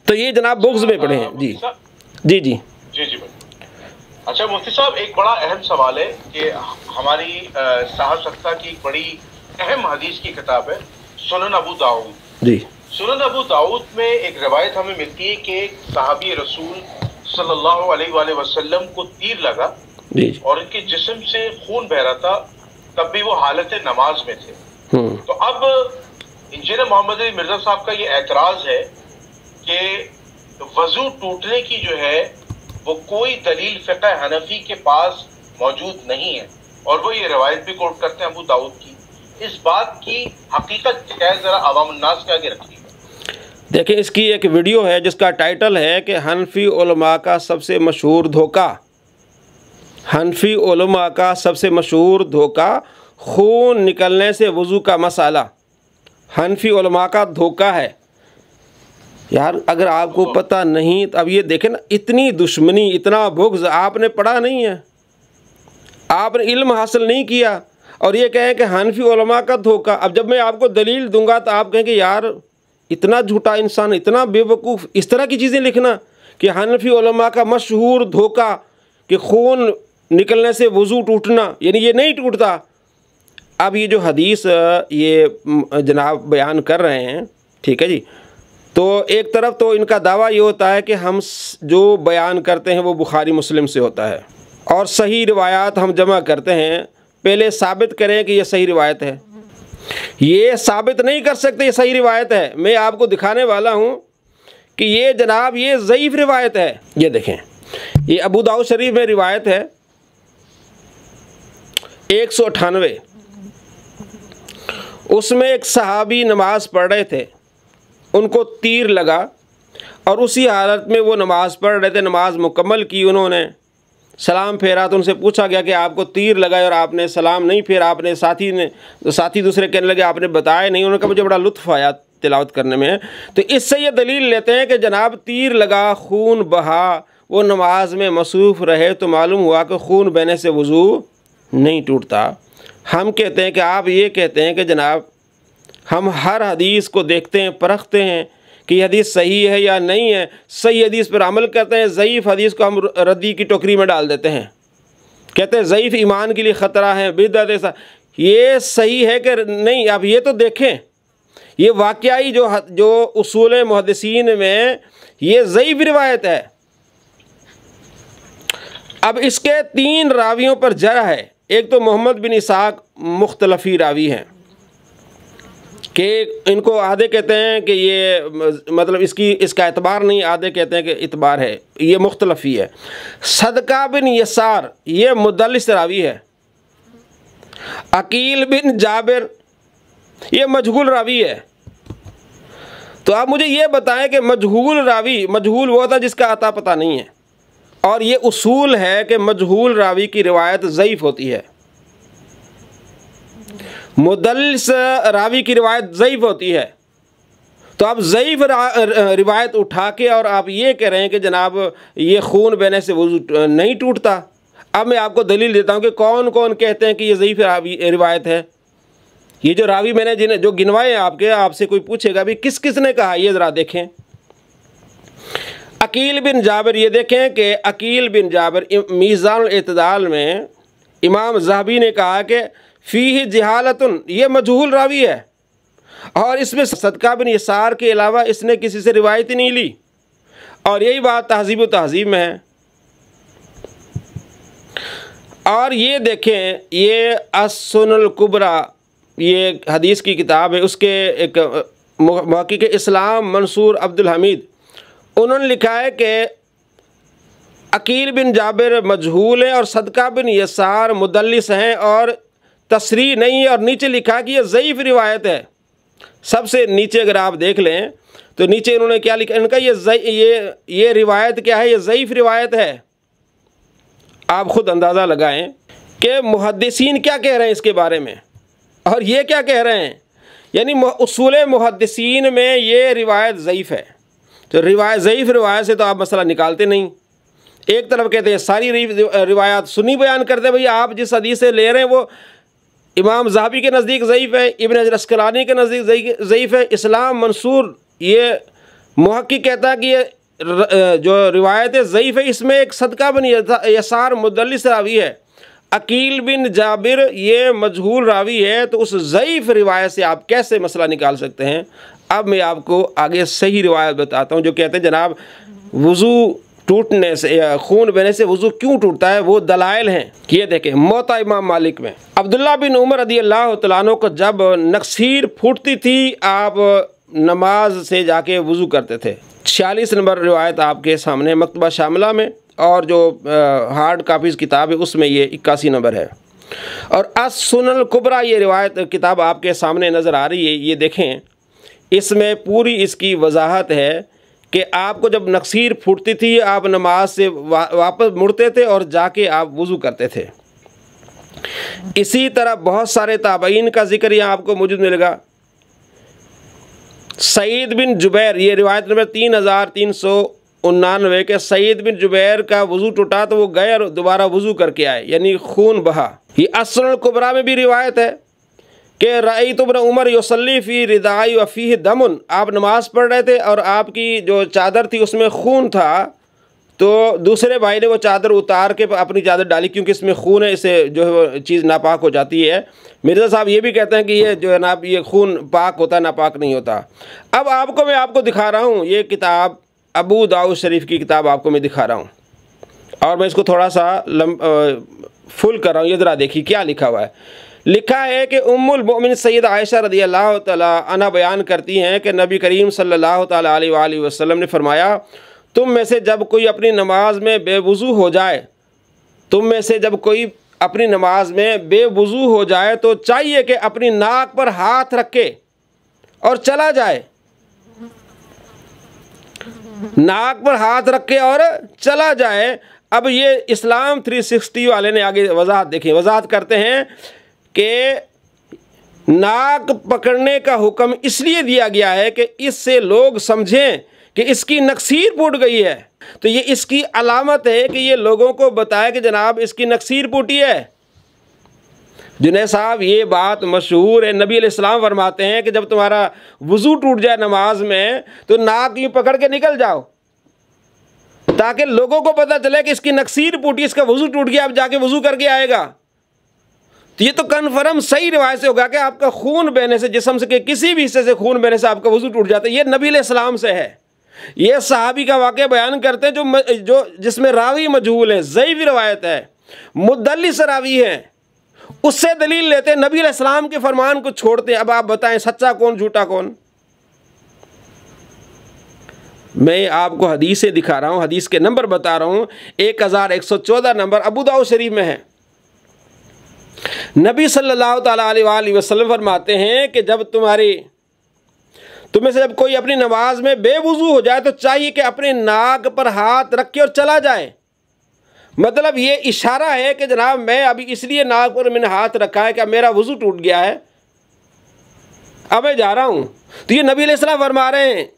तो ये जनाब बुग़्ज़ में पढ़े हैं। जी जी जी जी जी भाई। अच्छा मुफ्ती साहब, एक बड़ा अहम सवाल है कि हमारी साहब सत्ता की एक बड़ी अहम हदीस की किताब है सुनन अबू दाऊद। जी, सुनन अबू दाऊद में एक रवायत हमें मिलती है कि एक सहाबी रसूल सल्लल्लाहु अलैहि वसल्लम को तीर लगा और इनके जिस्म से खून बह रहा था, तब भी वो हालत नमाज में थे। तो अब इंजीनियर मोहम्मद अली मिर्जा साहब का ये एतराज़ है कि वजू टूटने की जो है वो कोई दलील फ़िक़्ह हनफी के पास मौजूद नहीं है, और वो ये रवायत भी कोट करते हैं अबू दाऊद की। इस बात की हकीकत क्या है, ज़रा अवामुन्नास के आगे रखिए। देखिए, इसकी एक वीडियो है जिसका टाइटल है कि हनफी उलमा का सबसे मशहूर धोखा। हनफी उलमा का सबसे मशहूर धोखा, खून निकलने से वज़ू का मसाला हनफी उलमा का धोखा है। यार अगर आपको पता नहीं तो अब ये देखें ना, इतनी दुश्मनी, इतना बुग़्ज़, आपने पढ़ा नहीं है, आपने इल्म हासिल नहीं किया, और ये कहें कि हनफी उलमा का धोखा। अब जब मैं आपको दलील दूंगा तो आप कहेंगे यार इतना झूठा इंसान, इतना बेवकूफ़, इस तरह की चीज़ें लिखना कि हनफी उलमा का मशहूर धोखा कि खून निकलने से वज़ू टूटना, यानी ये नहीं टूटता। अब ये जो हदीस ये जनाब बयान कर रहे हैं, ठीक है जी, तो एक तरफ तो इनका दावा ये होता है कि हम जो बयान करते हैं वो बुखारी मुस्लिम से होता है, और सही रिवायात हम जमा करते हैं। पहले साबित करें कि ये सही रिवायत है। ये साबित नहीं कर सकते ये सही रिवायत है। मैं आपको दिखाने वाला हूँ कि ये जनाब ये ज़ईफ़ रिवायत है। ये देखें, ये अबू दाऊद शरीफ में रिवायत है 198। उसमें एक सहाबी नमाज पढ़ रहे थे, उनको तीर लगा और उसी हालत में वो नमाज़ पढ़ रहे थे, नमाज मुकम्मल की, उन्होंने सलाम फेरा तो उनसे पूछा गया कि आपको तीर लगा और आपने सलाम नहीं फेरा, आपने साथी दूसरे कहने लगे आपने बताया नहीं। उन्होंने कहा मुझे बड़ा लुत्फ़ आया तिलावत करने में। तो इससे ये दलील लेते हैं कि जनाब तीर लगा, खून बहा, वो नमाज में मसरूफ़ रहे तो मालूम हुआ कि खून बहने से वज़ू नहीं टूटता। हम कहते हैं कि आप ये कहते हैं कि जनाब हम हर हदीस को देखते हैं, परखते हैं कि यह हदीस सही है या नहीं है, सही हदीस पर अमल करते हैं, ज़ईफ़ हदीस को हम रद्दी की टोकरी में डाल देते हैं, कहते हैं ज़ईफ़ ईमान के लिए ख़तरा है, बिदअत ऐसा। ये सही है कि नहीं? आप ये तो देखें, ये वाक़ई जो उसूल मुहद्दिसीन में ये ज़ईफ़ रिवायत है। अब इसके 3 रावियों पर जरा है। एक तो मोहम्मद बिन इसाक मुख्तलफ़ी रावी हैं कि इनको आधे कहते हैं कि ये मतलब इसका एतबार नहीं, आधे कहते हैं कि एतबार है, ये मुख्तलफ़ी है। सदका बिन यसार ये मुदल्लिस रावी है। अकील बिन जाबिर ये मजहूल रावी है। तो आप मुझे ये बताएं कि मजहूल रावी, मजहूल वो होता जिसका अता पता नहीं है, और ये उसूल है कि मजहूल रावी की रिवायत ज़ईफ़ होती है, मुदल्लिस रावी की रिवायत ज़ईफ़ होती है। तो आप ज़ईफ़ रिवायत उठा के और आप ये कह रहे हैं कि जनाब ये खून बहने से वज़ू नहीं टूटता। अब मैं आपको दलील देता हूँ कि कौन कौन कहते हैं कि ये ज़ईफ़ रिवायत है। ये जो रावी मैंने जो गिनवाए आपके, आपसे कोई पूछेगा भी किस किस ने कहा, ये ज़रा देखें। अकील बिन जाबिर, ये देखें कि अकील बिन जाबिर मीज़ानुल इत्दाल में इमाम ज़हबी ने कहा कि फ़ीह जहालतुन, ये मजहूल रावी है, और इसमें सदका बिन यसार के अलावा इसने किसी से रिवायत ही नहीं ली। और यही बात तहज़ीब व तहज़ीब में है। और ये देखें, ये अस-सुननुल कुबरा, ये हदीस की किताब है, उसके एक मुहक़्क़िक़ इस्लाम मंसूर अब्दुल हमीद, उन्होंने लिखा है कि अकील बिन जाबिर मजहूल है और सदका बिन यसार मुदल्लिस हैं और तसरीह नहीं है, और नीचे लिखा कि ये ज़ईफ़ रिवायत है। सबसे नीचे अगर आप देख लें तो नीचे इन्होंने क्या लिखा, इनका ये रिवायत क्या है, ये ज़ईफ़ रिवायत है। आप ख़ुद अंदाज़ा लगाएं कि मुहद्दिसीन क्या कह रहे हैं इसके बारे में और ये क्या कह रहे हैं। यानी उसूल मुहद्दिसीन में ये रिवायत ज़ईफ़ है। तो ज़ईफ़ रिवायत से तो आप मसला निकालते नहीं। एक तरफ कहते हैं सारी रिवायात सुन्नी बयान करते हैं, भैया आप जिस हदीस से ले रहे हैं वो इमाम ज़हबी के नज़दीक ज़ईफ़ है, इब्न हजर अस्क़लानी के नज़दीक ज़ईफ़ है, इस्लाम मंसूर ये मुहक़्क़िक़ कहता है कि ये जो रिवायत है ज़ईफ़ है, इसमें एक सदका बिन यसार मुदल्लिस रावी है, अकील बिन जाबिर ये मजहूल रावी है। तो उस ज़ईफ़ रिवायत से आप कैसे मसला निकाल सकते हैं। अब मैं आपको आगे सही रिवायत बताता हूँ जो कहते हैं जनाब वज़ू टूटने से या खून बहने से वज़ू क्यों टूटता है, वो दलाइल हैं। ये देखें, मोता इमाम मालिक में अब्दुल्ला बिन उमर रज़ियल्लाहु तआला अन्हु को जब नक्सीर फूटती थी, आप नमाज से जाके वज़ू करते थे। 46 नंबर रिवायत आपके सामने मकतबा शामिला में, और जो हार्ड कापीज़ किताब है उसमें ये 81 नंबर है। और अस-सुननुल कुबरा ये रिवायत किताब आपके सामने नज़र आ रही है। ये देखें, इसमें पूरी इसकी वजाहत है कि आपको जब नक्सीर फूटती थी आप नमाज से वापस मुड़ते थे और जाके आप वज़ू करते थे। इसी तरह बहुत सारे ताबईन का जिक्र यहाँ आपको मौजूद मिलेगा। सईद बिन जुबैर, ये रिवायत नंबर 3399 के सईद बिन जुबैर का वज़ू टूटा तो वो गए और दोबारा वज़ू करके आए, यानी खून बहा। ये अस-सुननुल कुबरा में भी रिवायत है कि रअयतु इब्न उमर युसल्ली फ़ी रिदाई व फ़ीहि दमुन, आप नमाज़ पढ़ रहे थे और आपकी जो चादर थी उसमें खून था, तो दूसरे भाई ने वो चादर उतार के अपनी चादर डाली, क्योंकि इसमें खून है, इससे जो है वो चीज़ नापाक हो जाती है। मिर्ज़ा साहब ये भी कहते हैं कि ये जो है ना ये खून पाक होता है, नापाक नहीं होता। अब मैं आपको दिखा रहा हूँ, ये किताब अबू दाऊद शरीफ की किताब आपको मैं दिखा रहा हूँ, और मैं इसको थोड़ा सा फुल कर रहा हूँ। ये ज़रा देखिए क्या लिखा हुआ है। लिखा है कि उम्मुल मोमिन सैयदा आयशा रज़ियल्लाहु तआला अन्हा बयान करती हैं कि नबी करीम सल्लल्लाहु तआला अलैहि वसल्लम ने फरमाया, तुम में से जब कोई अपनी नमाज में बेवुज़ू हो जाए, तुम में से जब कोई अपनी नमाज में बेवुज़ू हो जाए तो चाहिए कि अपनी नाक पर हाथ रखे और चला जाए। नाक पर हाथ रखे और चला जाए। अब ये इस्लाम 360 वाले ने आगे वजाहत देखी, वजाहत करते हैं कि नाक पकड़ने का हुक्म इसलिए दिया गया है कि इससे लोग समझें कि इसकी नक्सीर फूट गई है। तो ये इसकी अलामत है कि ये लोगों को बताए कि जनाब इसकी नक्सीर फूटी है। जुनैद साहब ये बात मशहूर है, नबी अलैहिस्सलाम फरमाते हैं कि जब तुम्हारा वज़ू टूट जाए नमाज में तो नाक यूँ पकड़ के निकल जाओ, ताकि लोगों को पता चले कि इसकी नक्सीर फूटी, इसका वज़ू टूट गया, अब जाके वज़ू करके आएगा। तो ये तो कन्फर्म सही रिवायत से होगा कि आपका खून बहने से, जिस्म से किसी भी हिस्से से खून बहने से आपका वज़ू टूट जाता है। ये नबी अलैहिस्सलाम से है। ये सहाबी का वाक़या बयान करते हैं जो जिसमें रावी मजहूल है, ज़ईफ़ रिवायत है, मुदल्लिस रावी है, उससे दलील लेते हैं, नबी अलैहिस्सलाम के फरमान को छोड़ते हैं। अब आप बताएं सच्चा कौन झूठा कौन? मैं आपको हदीसें दिखा रहा हूँ, हदीस के नंबर बता रहा हूँ। 1114 नंबर अबू दाऊद शरीफ में है। नबी सल्लल्लाहु तआला अलैहि वसल्लम फरमाते हैं कि जब तुम्हें से जब कोई अपनी नमाज में बेवुजू हो जाए तो चाहिए कि अपने नाक पर हाथ रख के और चला जाए। मतलब ये इशारा है कि जनाब मैं अभी इसलिए नाक पर मैंने हाथ रखा है कि मेरा वज़ू टूट गया है, अब मैं जा रहा हूँ। तो ये नबी अलैहिस्सलाम फरमा रहे हैं,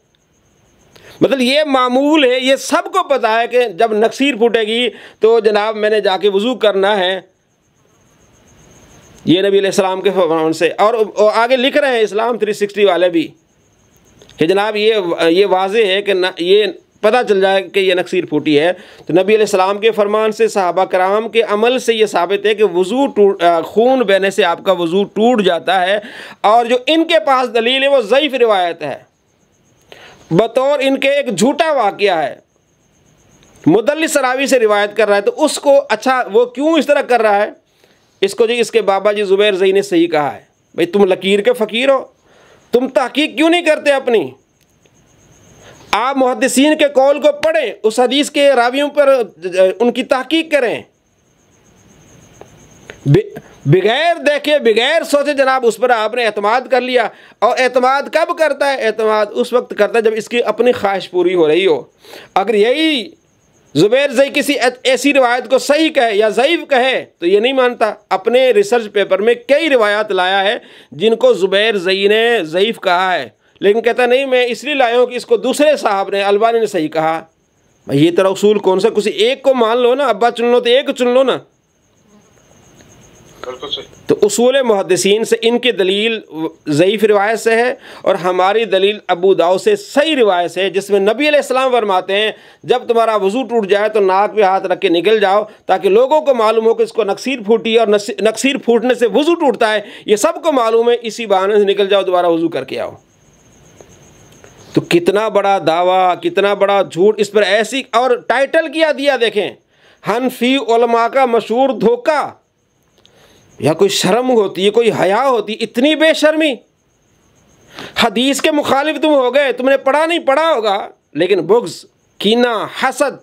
मतलब ये मामूल है, ये सबको पता है कि जब नक्सीर फूटेगी तो जनाब मैंने जाके वज़ू करना है। ये नबी अलैहिस्सलाम के फरमान से। और आगे लिख रहे हैं इस्लाम 360 वाले भी कि जनाब ये वाज़े है कि ये पता चल जाए कि ये नक्सीर फूटी है। तो नबी अलैहिस्सलाम के फरमान से, सहाबा कराम के अमल से ये साबित है कि खून बहने से आपका वज़ू टूट जाता है। और जो इनके पास दलील है वो ज़ईफ़ रिवायत है, बतौर इनके एक झूठा वाक़या है, मुदल्लिस रावी से रिवायत कर रहा है। तो उसको अच्छा वो क्यों इस तरह कर रहा है? इसको जी इसके बाबा जी ज़ुबैर ज़ई ने सही कहा है, भाई तुम लकीर के फ़कीर हो, तुम तहकीक क्यों नहीं करते अपनी? आप मुहद्दिसीन के कौल को पढ़ें, उस हदीस के रावियों पर उनकी तहकीक करें, बगैर देखे बगैर सोचे जनाब उस पर आपने एतमाद कर लिया। और एतमाद कब करता है? एतमाद उस वक्त करता है जब इसकी अपनी ख्वाहिश पूरी हो रही हो। अगर यही ज़ुबैर ज़ई किसी ऐसी रिवायत को सही कहे या ज़ईफ़ कहे तो ये नहीं मानता। अपने रिसर्च पेपर में कई रिवायात लाया है जिनको ज़ुबैर ज़ई ने ज़ईफ़ कहा है, लेकिन कहता नहीं मैं इसलिए लाया हूँ कि इसको दूसरे साहब ने, अलबानी ने सही कहा। भाई ये तरह उसूल कौन सा? किसी एक को मान लो ना, अब्बा चुन लो तो एक चुन लो ना। तो उसूल मुहद्दिसीन से इनकी दलील ज़ईफ़ रिवायत से है और हमारी दलील अबू दाऊद से सही रिवायत से है, जिसमें नबी अलैहिस्सलाम फरमाते हैं जब तुम्हारा वज़ू टूट जाए तो नाक पे हाथ रख के निकल जाओ, ताकि लोगों को मालूम हो कि इसको नक्सीर फूटी और नक्सीर फूटने से वज़ू टूटता है, ये सबको मालूम है। इसी बहाने से निकल जाओ, दोबारा वज़ू करके आओ। तो कितना बड़ा दावा, कितना बड़ा झूठ इस पर ऐसी। और टाइटल किया दिया देखें, हनफी उलमा का मशहूर धोखा। या कोई शर्म होती है, कोई हया होती, इतनी बेशर्मी। हदीस के मुखालिफ तुम हो गए, तुमने पढ़ा नहीं पढ़ा होगा, लेकिन बुग़्ज़, कीना, हसद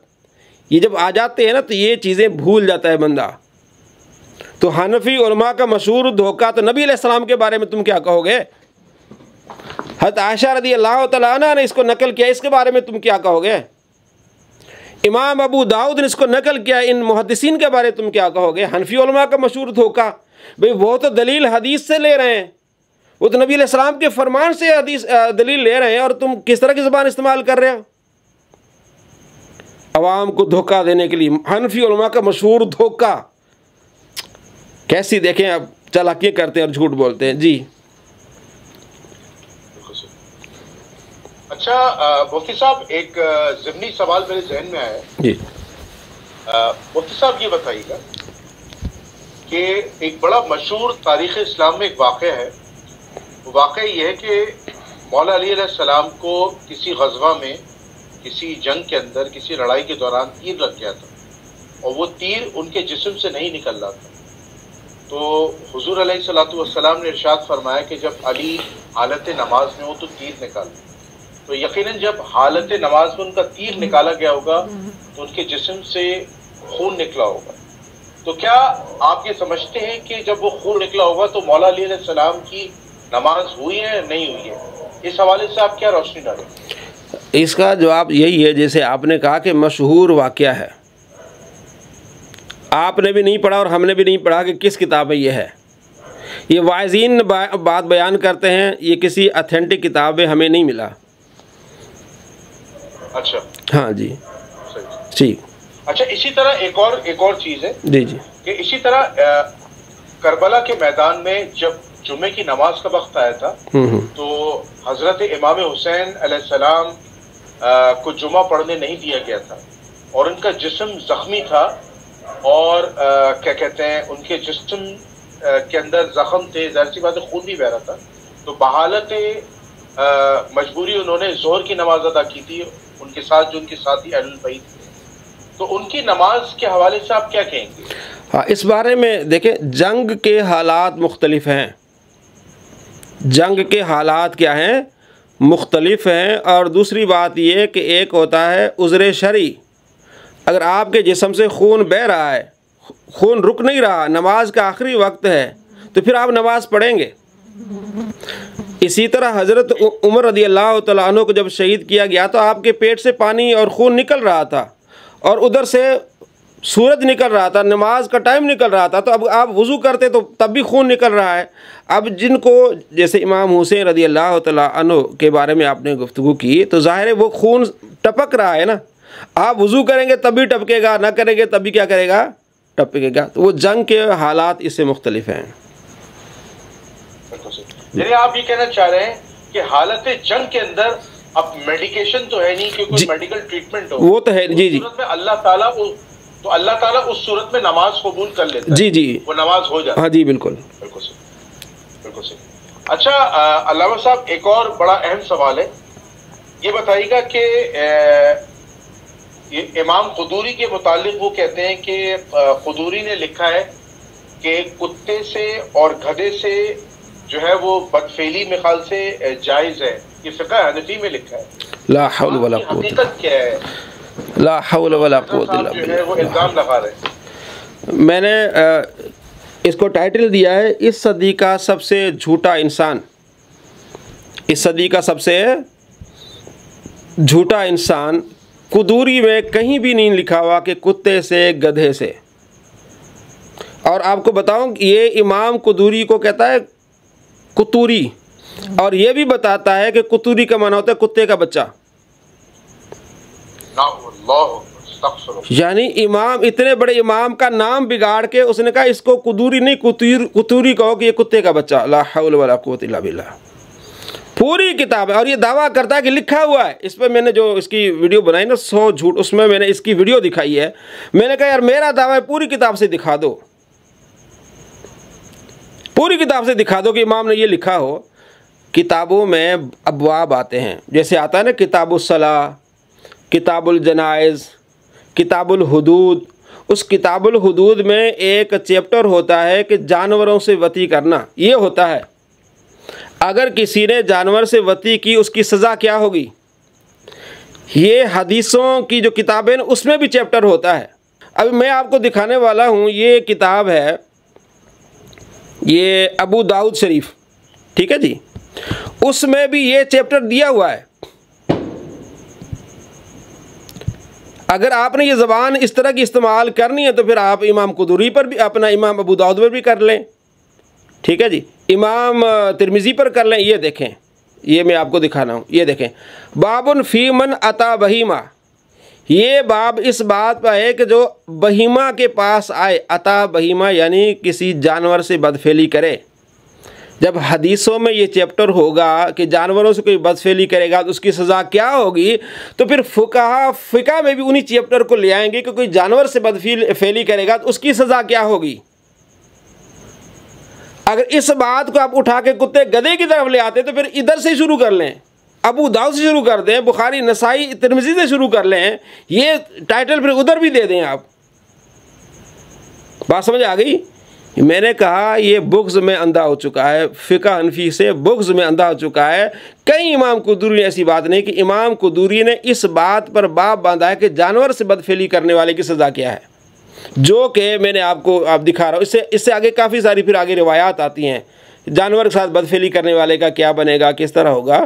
ये जब आ जाते हैं ना तो ये चीज़ें भूल जाता है बंदा। तो हनफी उलमा का मशहूर धोखा, तो नबी अलैहिस्सलाम के बारे में तुम क्या कहोगे? हज़रत आयशा रज़ियल्लाहु तआला अन्हा ने इसको नकल किया, इसके बारे में तुम क्या कहोगे? इमाम अबू दाऊद ने इसको नकल किया, इन मुहद्दिसीन के बारे में तुम क्या कहोगे? हनफी उलमा का मशहूर धोखा। भाई वो तो दलील हदीस से ले रहे हैं, वो तो नबी अलैहिस्सलाम के फरमान से हदीस दलील ले रहे हैं, और तुम किस तरह की ज़बान इस्तेमाल कर रहे हो अवाम को धोखा देने के लिए? हनफी उलमा का मशहूर धोखा। कैसी देखें अब चालाकियाँ करते हैं और झूठ बोलते हैं जी। अच्छा मुफ्ती साहब, एक ज़िमनी सवाल मेरे जहन में आया जी। मुफ्ती साहब ये बताइएगा कि एक बड़ा मशहूर तारीख़ इस्लाम में एक वाक़या है। वो वाक़या ये है कि मौला अली अलैहिस्सलाम को किसी ग़ज़वा में, किसी जंग के अंदर, किसी लड़ाई के दौरान तीर लग गया था और वो तीर उनके जिस्म से नहीं निकल रहा था। तो हुज़ूर अलैहिस्सलातु वस्सलाम ने इरशाद फरमाया कि जब अली हालत नमाज में हो तो तीर निकाल। तो यकीनन जब हालत नमाज में उनका तीर निकाला गया होगा तो उनके जिस्म से खून निकला होगा। तो क्या आप ये समझते हैं कि जब वो खून निकला होगा तो मौला अली अलैहिस्सलाम की नमाज हुई है या नहीं हुई है? इस हवाले से आप क्या रोशनी डालें? इसका जवाब यही है, जैसे आपने कहा कि मशहूर वाक़या है, आपने भी नहीं पढ़ा और हमने भी नहीं पढ़ा कि किस किताब में ये है। ये वाइज़ीन बात बयान करते हैं, ये किसी अथेंटिक किताब में हमें नहीं मिला। अच्छा, हाँ जी, जी। अच्छा, इसी तरह एक और चीज़ है जी जी, कि इसी तरह करबला के मैदान में जब जुमे की नमाज का वक्त आया था तो हजरत इमाम हुसैन अलैहिस्सलाम को जुमा पढ़ने नहीं दिया गया था और उनका जिस्म जख्मी था और क्या कहते हैं उनके जिस्म के अंदर जख्म थे, ज़ाहिर सी बात है खून भी बह रहा था। तो बहालत मजबूरी उन्होंने जोहर की नमाज अदा की थी उनके साथ जो उनके साथी अहलुल बैत थे। तो उनकी नमाज के हवाले से आप क्या कहेंगे? हाँ, इस बारे में देखें, जंग के हालात मुख्तलिफ हैं। जंग के हालात क्या हैं? मुख्तलिफ हैं। और दूसरी बात ये कि एक होता है उज़्र शरई, अगर आपके जिस्म से खून बह रहा है, खून रुक नहीं रहा, नमाज का आखिरी वक्त है, तो फिर आप नमाज पढ़ेंगे। इसी तरह हज़रत उमर रज़ी अल्लाह तआला अन्हु को जब शहीद किया गया तो आपके पेट से पानी और खून निकल रहा था और उधर से सूरज निकल रहा था, नमाज का टाइम निकल रहा था। तो अब आप वज़ू करते तो तब भी खून निकल रहा है। अब जिनको जैसे इमाम हुसैन रज़ी अल्लाह तआला अन्हु के बारे में आपने गुफ्तगू की, तो ज़ाहिर है वो खून टपक रहा है ना। आप वज़ू करेंगे तभी टपकेगा, ना करेंगे तभी क्या करेगा? टपकेगा। तो वो जंग के हालात इससे मुख्तलिफ हैं। यानी आप ये कहना चाह रहे हैं कि हालत जंग के अंदर अब मेडिकेशन तो है नहीं कि कोई मेडिकल ट्रीटमेंट हो, वो तो है जी जी। सूरत में अल्लाह ताला उस सूरत में नमाज कबूल कर लेता है जी जी, वो नमाज हो जाती है। हाँ जी, बिल्कुल बिल्कुल सही, बिल्कुल सही। अच्छा अल्लामा साहब, एक और बड़ा अहम सवाल है, ये बताइएगा कि ये इमाम खुदूरी के मुतालिक वो कहते हैं कि खुदूरी ने लिखा है कि कुत्ते से और गधे से जो है वो बदफेली में ख्याल से जायज़ है। ये फ़िक़्ह हनफ़ी में लिखा है। ला हौल वला हकीकत क्या है? ला हौल वला कुव्वत इल्ला बिल्लाह। वो इल्ज़ाम लगा रहे। मैंने इसको टाइटल दिया है इस सदी का सबसे झूठा इंसान। इस सदी का सबसे झूठा इंसान। कुदूरी में कहीं भी नहीं लिखा हुआ कि कुत्ते से, गधे से। और आपको बताऊं, ये इमाम कुदूरी को कहता है कुतूरी, और ये भी बताता है कि कुतूरी का माना होता है कुत्ते का बच्चा। यानी इमाम, इतने बड़े इमाम का नाम बिगाड़ के उसने कहा इसको कुदूरी नहीं कुतूरी कहो कि ये कुत्ते का बच्चा। ला हौल वला कुव्वत इल्ला बिल्लाह। पूरी किताब है और ये दावा करता है कि लिखा हुआ है। इस पर मैंने जो इसकी वीडियो बनाई ना 100 झूठ, उसमें मैंने इसकी वीडियो दिखाई है। मैंने कहा यार मेरा दावा है, पूरी किताब से दिखा दो, पूरी किताब से दिखा दो कि इमाम ने ये लिखा हो। किताबों में अबवाब आते हैं, जैसे आता है ना किताबुल सलाह, किताबुल जनाइज़, किताबुल हुदूद। उस किताबुल हुदूद में एक चैप्टर होता है कि जानवरों से वती करना। ये होता है अगर किसी ने जानवर से वती की उसकी सज़ा क्या होगी। ये हदीसों की जो किताबें हैं उसमें भी चैप्टर होता है। अभी मैं आपको दिखाने वाला हूँ, ये किताब है, ये अबू दाऊद शरीफ, ठीक है जी, उसमें भी ये चैप्टर दिया हुआ है। अगर आपने ये ज़बान इस तरह की इस्तेमाल करनी है तो फिर आप इमाम कुदूरी पर भी, अपना इमाम अबू दाऊद पर भी कर लें, ठीक है जी, इमाम तिरमिज़ी पर कर लें। ये देखें, ये मैं आपको दिखाना हूँ, ये देखें, बाबुन फ़ी मन अता बहीमा। ये बाब इस बात पर है कि जो बहीमा के पास आए, अता बहीमा यानी किसी जानवर से बदफेली करे। जब हदीसों में ये चैप्टर होगा कि जानवरों से कोई बदफेली करेगा तो उसकी सज़ा क्या होगी, तो फिर फ़िक़्ह में भी उन्हीं चैप्टर को ले आएंगे कि कोई जानवर से बदफेली करेगा तो उसकी सज़ा क्या होगी। अगर इस बात को आप उठा के कुत्ते गधे की तरफ ले आते तो फिर इधर से शुरू कर लें, अबू दाऊद से शुरू कर दें, बुखारी नसाई तिरमिज़ी से शुरू कर लें, ये टाइटल फिर उधर भी दे दें आप। बात समझ आ गई? मैंने कहा ये बुग़्ज़ में अंधा हो चुका है, फ़िक़्ह हनफ़ी से बुग़्ज़ में अंधा हो चुका है। कहीं इमाम कुदूरी ने ऐसी बात नहीं कि इमाम कुदूरी ने इस बात पर बाब बांधा है कि जानवर से बदफेली करने वाले की सज़ा क्या है, जो कि मैंने आपको आप दिखा रहा हूँ। इससे आगे काफ़ी सारी फिर आगे रिवायात आती हैं, जानवर के साथ बदफेली करने वाले का क्या बनेगा, किस तरह होगा।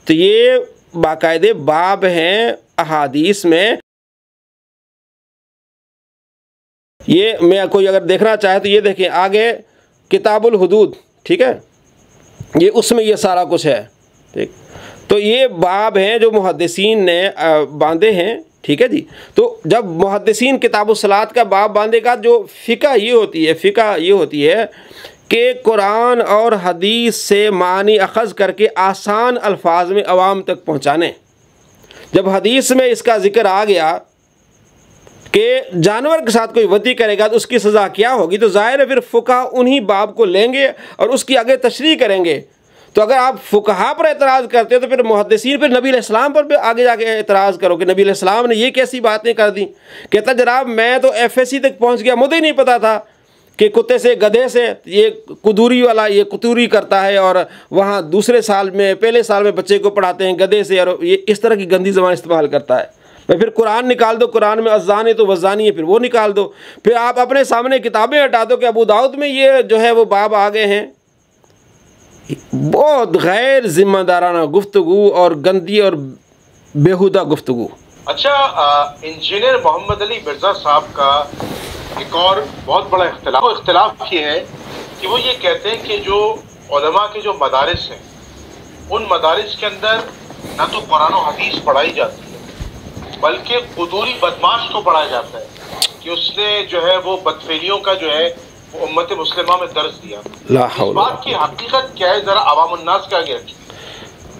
तो ये बाकायदे बाब हैं अहादीस में। ये मैं कोई अगर देखना चाहे तो ये देखें आगे किताबुल हुदूद, ठीक है, ये उसमें ये सारा कुछ है, ठीक। तो ये बाब हैं जो मुहद्दिसीन ने बांधे हैं, ठीक है जी। तो जब मुहद्दिसीन किताबुस सलात का बाब बांधेगा, जो फ़िक़ह ये होती है कि कुरान और हदीस से मानी अख़ज़ करके आसान अल्फाज में अवाम तक पहुँचाने। जब हदीस में इसका ज़िक्र आ गया कि जानवर के साथ कोई वदी करेगा तो उसकी सज़ा क्या होगी, तो ज़ाहिर है फिर फ़ुक़हा उन्हीं बाब को लेंगे और उसकी आगे तशरीह करेंगे। तो अगर आप फ़ुक़हा पर एतराज़ करते हो तो फिर मुहद्दिसीन पर नबी अलैहिस्सलाम पर भी आगे जाके एतराज़ करो कि नबी अलैहिस्सलाम ने ये कैसी बातें कर दी। कहता जनाब मैं तो FSC तक पहुँच गया, मुझे ही नहीं पता था कि कुत्ते से गधे से ये कुदूरी वाला ये कुतूरी करता है, और वहाँ दूसरे साल में पहले साल में बच्चे को पढ़ाते हैं गधे से, और ये इस तरह की गंदी ज़बान इस्तेमाल करता है। भाई फिर कुरान निकाल दो, कुरान में अज़ानी तो वज़ानी है, फिर वो निकाल दो। फिर आप अपने सामने किताबें हटा दो कि अबू दाऊद में ये जो है वो बाब आ गए हैं। बहुत गैर ज़िम्मेदाराना गुफ्तगू और गंदी और बेहुदा गुफ्तगू। अच्छा, इंजीनियर मोहम्मद अली मिर्ज़ा साहब का एक और बहुत बड़ा इख्तिलाफ ये है कि वो ये कहते हैं कि जो उलमा के जो मदारिस हैं उन मदारिस के अंदर ना तो कुरान और हदीस पढ़ाई जाती है बल्कि कुदूरी बदमाश को पढ़ाया जाता है कि उसने जो है वो बदफेलियों का जो है वो उम्मत मुस्लिमा में दर्ज दिया। इस बात की हकीकत क्या है, ज़रा अवाम उन्नास के आगे रखिए।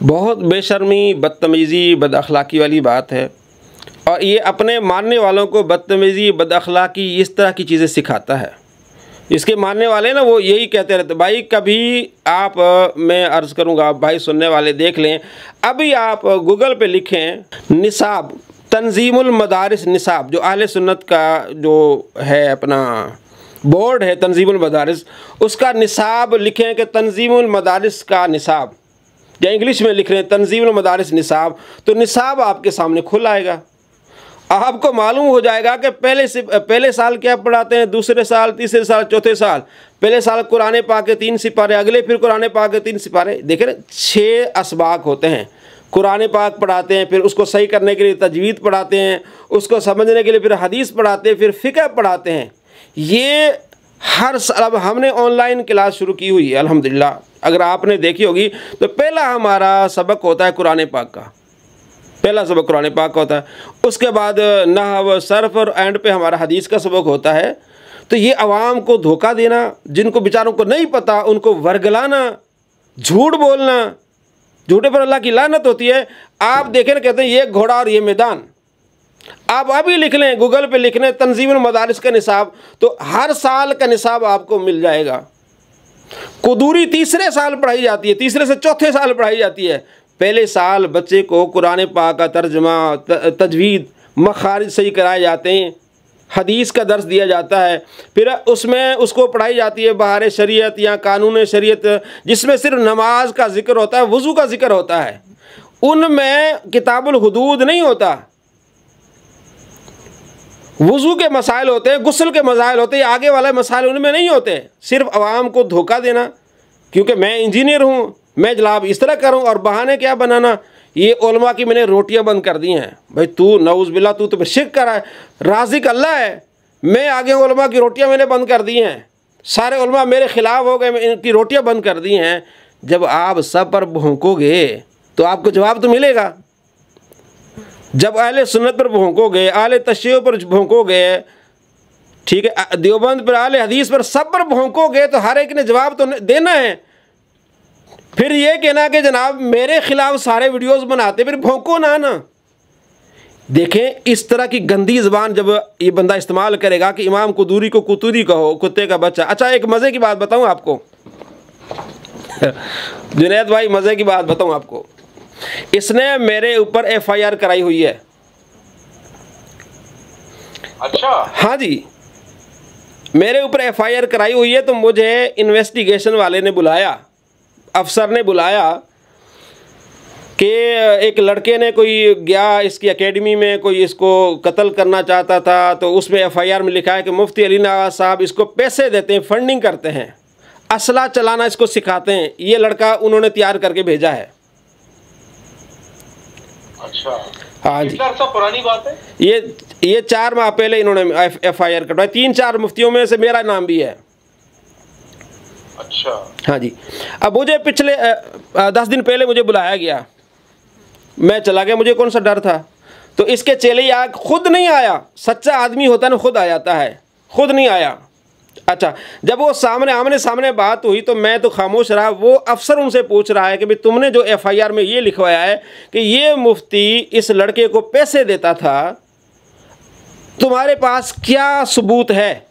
बहुत बेशर्मी, बदतमीज़ी, बदअखलाकी वाली बात है, और ये अपने मानने वालों को बदतमीज़ी, बदअखलाकी इस तरह की चीज़ें सिखाता है। इसके मानने वाले ना वो यही कहते रहते भाई, कभी आप मैं अर्ज़ करूँगा आप भाई सुनने वाले देख लें, अभी आप गूगल पे लिखें निसाब, तंजीमुल मदारिस निसाब, जो अहले सुन्नत का जो है अपना बोर्ड है तंजीमुल मदारिस, उसका निसाब लिखें कि तंजीमुल मदारिस का निसाब, या इंग्लिश में लिख रहे हैं तंजीमुल मदारिस निसाब, तो निसाब आपके सामने खुल आएगा। आपको मालूम हो जाएगा कि पहले साल क्या पढ़ाते हैं, दूसरे साल, तीसरे साल, चौथे साल। पहले साल कुरान पाक के 3 सिपारे, अगले फिर कुरान पाक के 3 सिपारे। देखें 6 असबाक होते हैं। कुरान पाक पढ़ाते हैं, फिर उसको सही करने के लिए तजवीद पढ़ाते हैं, उसको समझने के लिए फिर हदीस पढ़ाते हैं, फिर फ़िक़ह पढ़ाते हैं। ये हर साल, अब हमने ऑनलाइन क्लास शुरू की हुई है अल्हम्दुलिल्लाह, अगर आपने देखी होगी तो पहला हमारा सबक होता है कुरान पाक का, पहला सबक कुरान पाक का होता है। उसके बाद नहव, सर्फ और एंड पे हमारा हदीस का सबक होता है। तो ये आवाम को धोखा देना, जिनको बेचारों को नहीं पता उनको वर्गलाना, झूठ बोलना, झूठे पर अल्लाह की लानत होती है। आप देखें, कहते हैं ये घोड़ा और ये मैदान। आप अभी लिख लें, गूगल पे लिख लें तंजीमुल मदारिस का निसाब, तो हर साल का निसाब आपको मिल जाएगा। कुदूरी तीसरे साल पढ़ाई जाती है, तीसरे से चौथे साल पढ़ाई जाती है। पहले साल बच्चे को कुरान पाक का तर्जमा, तजवीद, मखारिज सही कराए जाते हैं, हदीस का दर्स दिया जाता है, फिर उसमें उसको पढ़ाई जाती है बहार शरीयत या कानून शरीयत, जिसमें सिर्फ नमाज का जिक्र होता है, वज़ू का जिक्र होता है। उनमें किताबुल हुदूद नहीं होता। वज़ू के मसाइल होते हैं, गुस्ल के मसाइल होते हैं, आगे वाले मसाइल उनमें नहीं होते। सिर्फ आवाम को धोखा देना, क्योंकि मैं इंजीनियर हूँ, मैं जनाब इस तरह करूँ, और बहाने क्या बनाना, ये उलमा की मैंने रोटियां बंद कर दी हैं। भाई तू नऊज़ बिल्ला, तू तो फिर शिर्क कर रहा है। राज़िक अल्लाह है, मैं आगे उलमा की रोटियां मैंने बंद कर दी हैं, सारे उलमा मेरे ख़िलाफ़ हो गए, मैं इनकी रोटियां बंद कर दी हैं। जब आप सब पर भौंकोगे तो आपको जवाब तो मिलेगा। जब अहले सुन्नत पर भौंकोगे, अहले तशय्युअ पर भौंकोगे, ठीक है, देवबंद पर, अहले हदीस पर, सब पर भौंकोगे तो हर एक ने जवाब तो देना है। फिर ये कहना कि जनाब मेरे ख़िलाफ़ सारे वीडियोस बनाते, फिर भौंको ना। देखें इस तरह की गंदी ज़बान जब ये बंदा इस्तेमाल करेगा कि इमाम कुदूरी को कुतूरी कहो, कुत्ते का बच्चा। अच्छा एक मज़े की बात बताऊं आपको जुनैद भाई, मज़े की बात बताऊं आपको, इसने मेरे ऊपर FIR कराई हुई है। अच्छा, हाँ जी, मेरे ऊपर FIR कराई हुई है। तो मुझे इन्वेस्टिगेशन वाले ने बुलाया, अफसर ने बुलाया कि एक लड़के ने कोई गया इसकी एकेडमी में, कोई इसको कत्ल करना चाहता था, तो उसमें FIR में लिखा है कि मुफ्ती अली नवाज़ साहब इसको पैसे देते हैं, फंडिंग करते हैं, असला चलाना इसको सिखाते हैं। ये लड़का उन्होंने तैयार करके भेजा है। अच्छा, हाँ जी, पुरानी बात है। ये 4 माह पहले इन्होंने FIR कटवाई। 3-4 मुफ्तियों में से मेरा नाम भी है। अच्छा, हाँ जी। अब मुझे पिछले 10 दिन पहले मुझे बुलाया गया, मैं चला गया, मुझे कौन सा डर था। तो इसके चेले खुद नहीं आया, सच्चा आदमी होता ना खुद आ जाता है, खुद नहीं आया। अच्छा, जब वो आमने सामने बात हुई तो मैं तो खामोश रहा। वो अफसर उनसे पूछ रहा है कि भाई तुमने जो FIR में ये लिखवाया है कि ये मुफ्ती इस लड़के को पैसे देता था, तुम्हारे पास क्या सबूत है?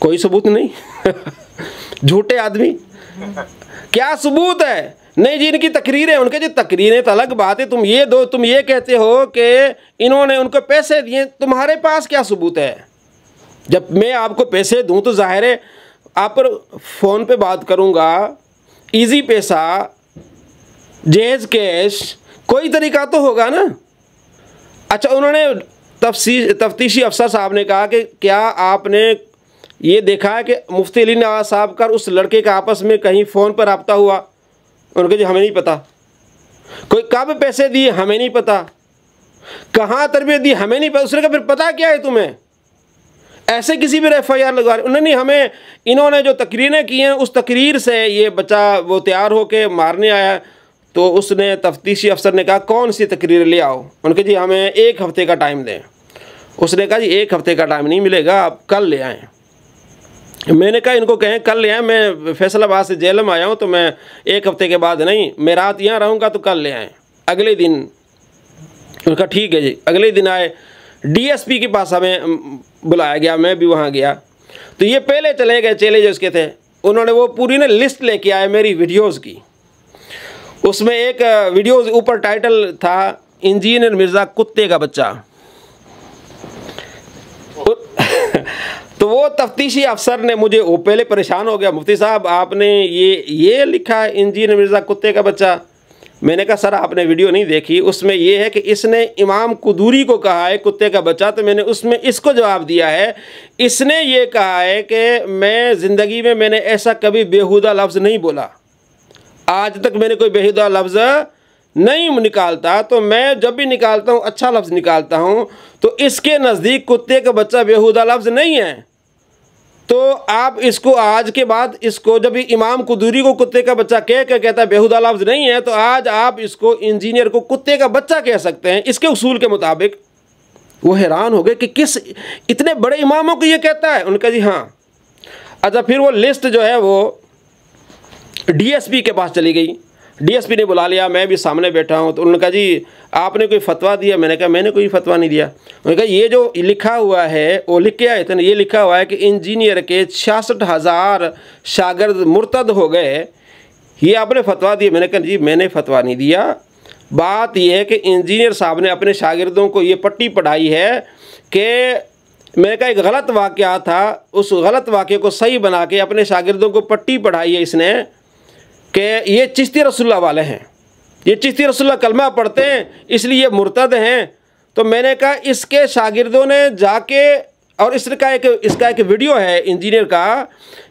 कोई सबूत नहीं। झूठे आदमी, क्या सबूत है? नहीं जी, इनकी तकरीरें। उनके जी तकरीरें तो अलग बात है, तुम ये कहते हो कि इन्होंने उनको पैसे दिए, तुम्हारे पास क्या सबूत है? जब मैं आपको पैसे दूं तो जाहिर है आप पर फ़ोन पे बात करूंगा, इजी पैसा, जहेज कैश, कोई तरीका तो होगा ना। अच्छा, उन्होंने तफ्तीशी अफसर साहब ने कहा कि क्या आपने ये देखा है कि मुफ्ती अली नवाज साहब का उस लड़के का आपस में कहीं फ़ोन पर रब्ता हुआ? उनके जी हमें नहीं पता। कोई कब पैसे दिए हमें नहीं पता, कहाँ तरबियत दी हमें नहीं पता। उसने कहा फिर पता क्या है तुम्हें? ऐसे किसी भी FIR लगवा रहे? उन्होंने हमें, इन्होंने जो तकरीरें की हैं उस तकरीर से ये बच्चा वो तैयार होके मारने आया। तो उसने तफ्तीशी अफसर ने कहा कौन सी तकरीर ले आओ? उनके जी हमें 1 हफ़्ते का टाइम दें। उसने कहा जी 1 हफ़्ते का टाइम नहीं मिलेगा, आप कल ले आएँ। मैंने कहा इनको कहें कल ले आएँ, मैं फैसलाबाद से जेलम आया हूँ तो मैं 1 हफ़्ते के बाद नहीं, मैं रात यहाँ रहूँगा तो कल ले आएँ। अगले दिन उनका ठीक है जी। अगले दिन आए, DSP के पास हमें बुलाया गया, मैं भी वहाँ गया। तो ये पहले चले गए चेले जो उसके थे, उन्होंने वो पूरी ना लिस्ट लेके आए मेरी वीडियोस की। उसमें एक वीडियो ऊपर टाइटल था इंजीनियर मिर्ज़ा कुत्ते का बच्चा। तो वो तफ्तीशी अफसर ने मुझे, वो पहले परेशान हो गया, मुफ्ती साहब आपने ये लिखा है इंजीनियर मिर्ज़ा कुत्ते का बच्चा। मैंने कहा सर आपने वीडियो नहीं देखी, उसमें यह है कि इसने इमाम कुदूरी को कहा है कुत्ते का बच्चा। तो मैंने उसमें इसको जवाब दिया है, इसने ये कहा है कि मैं ज़िंदगी में मैंने ऐसा कभी बेहुदा लफ्ज़ नहीं बोला, आज तक मैंने कोई बेहुदा लफ्ज़ नहीं निकालता, तो मैं जब भी निकालता हूँ अच्छा लफ्ज़ निकालता हूँ। तो इसके नज़दीक कुत्ते का बच्चा बेहुदा लफ्ज़ नहीं है। तो आप इसको आज के बाद इसको, जब इमाम कुदूरी को कुत्ते का बच्चा कहता है बेहुदा लफ्ज़ नहीं है, तो आज आप इसको इंजीनियर को कुत्ते का बच्चा कह सकते हैं इसके उसूल के मुताबिक। वो हैरान हो गए कि किस इतने बड़े इमामों को ये कहता है। उनका जी हाँ। अच्छा, फिर वो लिस्ट जो है वो DSP के पास चली गई। DSP ने बुला लिया, मैं भी सामने बैठा हूँ। तो उन्होंने कहा जी आपने कोई फतवा दिया? मैंने कहा मैंने कोई फतवा नहीं दिया। उन्होंने कहा ये जो लिखा हुआ है वो लिख के आए थे ना, ये लिखा हुआ है कि इंजीनियर के 66,000 शागिर्द मुर्तद हो गए, ये आपने फतवा दिया? मैंने कहा जी मैंने फतवा नहीं दिया, बात यह है कि इंजीनियर साहब ने अपने शागिर्दों को ये पट्टी पढ़ाई है कि मैंने कहा एक गलत वाक़या था, उस गलत वाक़े को सही बना के अपने शागिर्दों को पट्टी पढ़ाई है इसने कि ये चिश्ती रसूलुल्लाह वाले हैं, ये चिश्ती रसूलुल्लाह कलमा पढ़ते हैं इसलिए मुर्तद हैं। तो मैंने कहा इसके शागिर्दों ने जाके, और इसका एक वीडियो है इंजीनियर का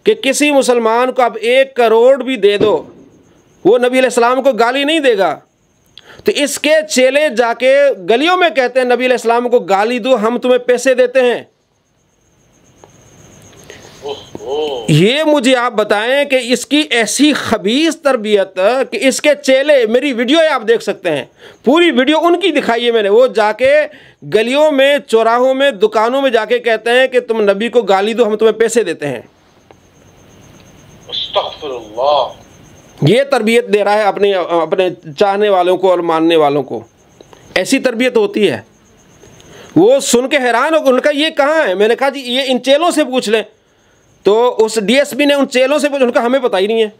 कि किसी मुसलमान को आप 1 करोड़ भी दे दो वो नबी अलैहिस्सलाम को गाली नहीं देगा। तो इसके चेले जाके गलियों में कहते हैं नबी अलैहिस्सलाम को गाली दो, हम तुम्हें पैसे देते हैं। ये मुझे आप बताएं कि इसकी ऐसी खबीस तरबियत कि इसके चेले, मेरी वीडियो आप देख सकते हैं, पूरी वीडियो उनकी दिखाई है मैंने, वो जाके गलियों में, चौराहों में, दुकानों में जाके कहते हैं कि तुम नबी को गाली दो, हम तुम्हें पैसे देते हैं। अस्तगफिरुल्लाह। ये तरबियत दे रहा है अपने चाहने वालों को और मानने वालों को। ऐसी तरबियत होती है। वो सुन के हैरान हो, उनका ये कहाँ है? मैंने कहा जी ये इन चेलों से पूछ लें। तो उस DSP ने उन चेलों से पूछा, उनका हमें पता ही नहीं है।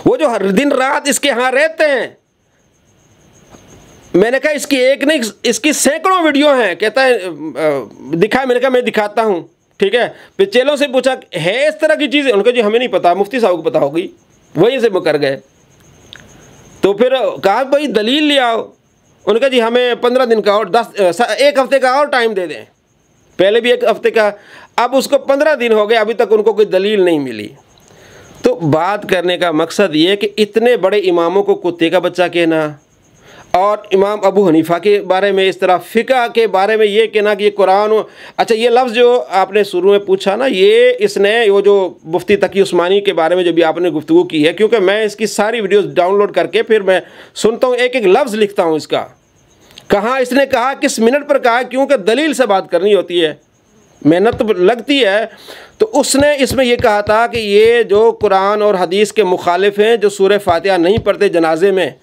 वो जो हर दिन रात इसके यहाँ रहते हैं। मैंने कहा इसकी एक नहीं, इसकी सैकड़ों वीडियो हैं। कहता है दिखाए, मैंने कहा मैं दिखाता हूँ, ठीक है। फिर चेलों से पूछा है इस तरह की चीज़ें? उनका जी हमें नहीं पता, मुफ्ती साहब को पता होगी, वहीं से मुकर गए। तो फिर कहा भाई दलील ले आओ। उनका जी हमें 15 दिन का और 1 हफ्ते का और टाइम दे दें। पहले भी 1 हफ्ते का, अब उसको 15 दिन हो गए, अभी तक उनको कोई दलील नहीं मिली। तो बात करने का मकसद ये है कि इतने बड़े इमामों को कुत्ते का बच्चा कहना और इमाम अबू हनीफ़ा के बारे में इस तरह, फ़िक़्ह के बारे में ये कहना कि ये कुरान। अच्छा, ये लफ्ज़ जो आपने शुरू में पूछा ना, ये इसने वो जो मुफ्ती तकी उस्मानी के बारे में जो भी आपने गुफ्तगू की है, क्योंकि मैं इसकी सारी वीडियोस डाउनलोड करके फिर मैं सुनता हूँ, एक एक लफ्ज़ लिखता हूँ इसका, कहाँ इसने कहा, किस मिनट पर कहा, क्योंकि दलील से बात करनी होती है, मेहनत तो लगती है। तो उसने इसमें यह कहा था कि ये जो कुरान और हदीस के मुखालिफ हैं, जो सूरह फातिहा नहीं पढ़ते जनाजे में,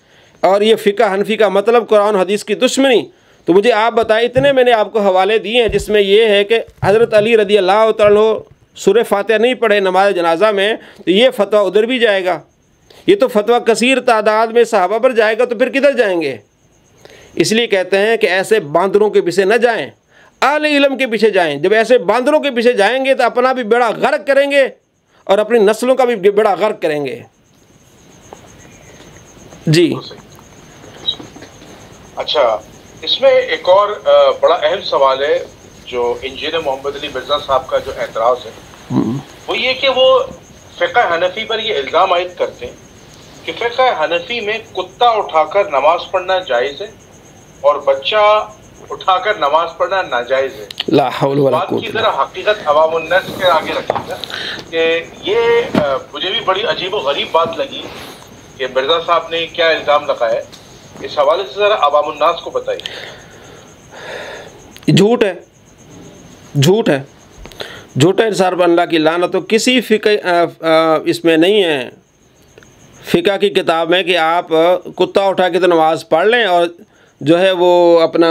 और ये फ़िक़्ह हनफ़ी का मतलब कुरान हदीस की दुश्मनी। तो मुझे आप बताएं, इतने मैंने आपको हवाले दिए हैं जिसमें यह है कि हज़रत अली रज़ी अल्लाह तआला सूरह फातिहा नहीं पढ़े नमाज जनाजा में, तो ये फतवा उधर भी जाएगा। ये तो फतवा कसीर तादाद में सहाबा पर जाएगा, तो फिर किधर जाएंगे? इसलिए कहते हैं कि ऐसे बांदरों के पीछे न जाएं, आले इल्म के पीछे जाएं। जब ऐसे बांदरों के पीछे जाएंगे तो अपना भी बेड़ा गर्क करेंगे और अपनी नस्लों का भी बेड़ा गर्क करेंगे। जी अच्छा, इसमें एक और बड़ा अहम सवाल है जो इंजीनियर मोहम्मद अली मिर्जा साहब का जो एतराज़ है वो ये कि वो फ़िक़्ह हनफ़ी पर ये इल्ज़ाम आयद करते हैं कि फ़िक़्ह हनफ़ी में कुत्ता उठाकर नमाज पढ़ना जायज़ है और बच्चा उठाकर नमाज पढ़ना नाजायज़ है। ला हौल वला बात की ज़रा हकीकत अवामुन्नस के आगे रखिएगा कि ये मुझे भी बड़ी अजीब व गरीब बात लगी कि मिर्ज़ा साहब ने क्या इल्ज़ाम लगाया है। इस हवाले से ज़रा अवामुन्नास को बताइए। झूठ है, झूठ है, झूठ है सर, अल्लाह की लानत। तो किसी फ़िक़्ह इसमें नहीं है फ़िक़्ह की किताब में कि आप कुत्ता उठा के तो नमाज़ पढ़ लें और जो है वो अपना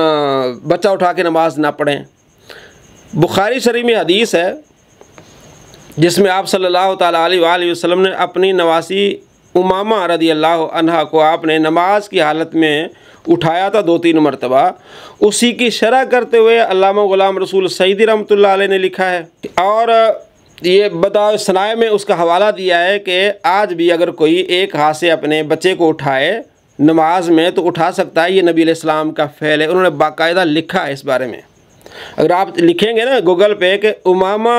बच्चा उठा के नमाज ना पढ़ें। बुखारी शरीफ में हदीस है जिसमें आप सल्लल्लाहु ताला अलैहि वसल्लम ने अपनी नवासी उमामा रज़ी अल्लाह अन्हा को आपने नमाज की हालत में उठाया था 2-3 मरतबा। उसी की शरह करते हुए अल्लामा ग़ुलाम रसूल सईदी रहमतुल्लाह अलैह ने लिखा है, और ये बदाए सनाए में उसका हवाला दिया है कि आज भी अगर कोई एक हाथ से अपने बच्चे को उठाए नमाज में तो उठा सकता है। ये नबी अलैहिस्सलाम का फ़ेल है, उन्होंने बाकायदा लिखा है इस बारे में। अगर आप लिखेंगे ना गूगल पे कि उमामा,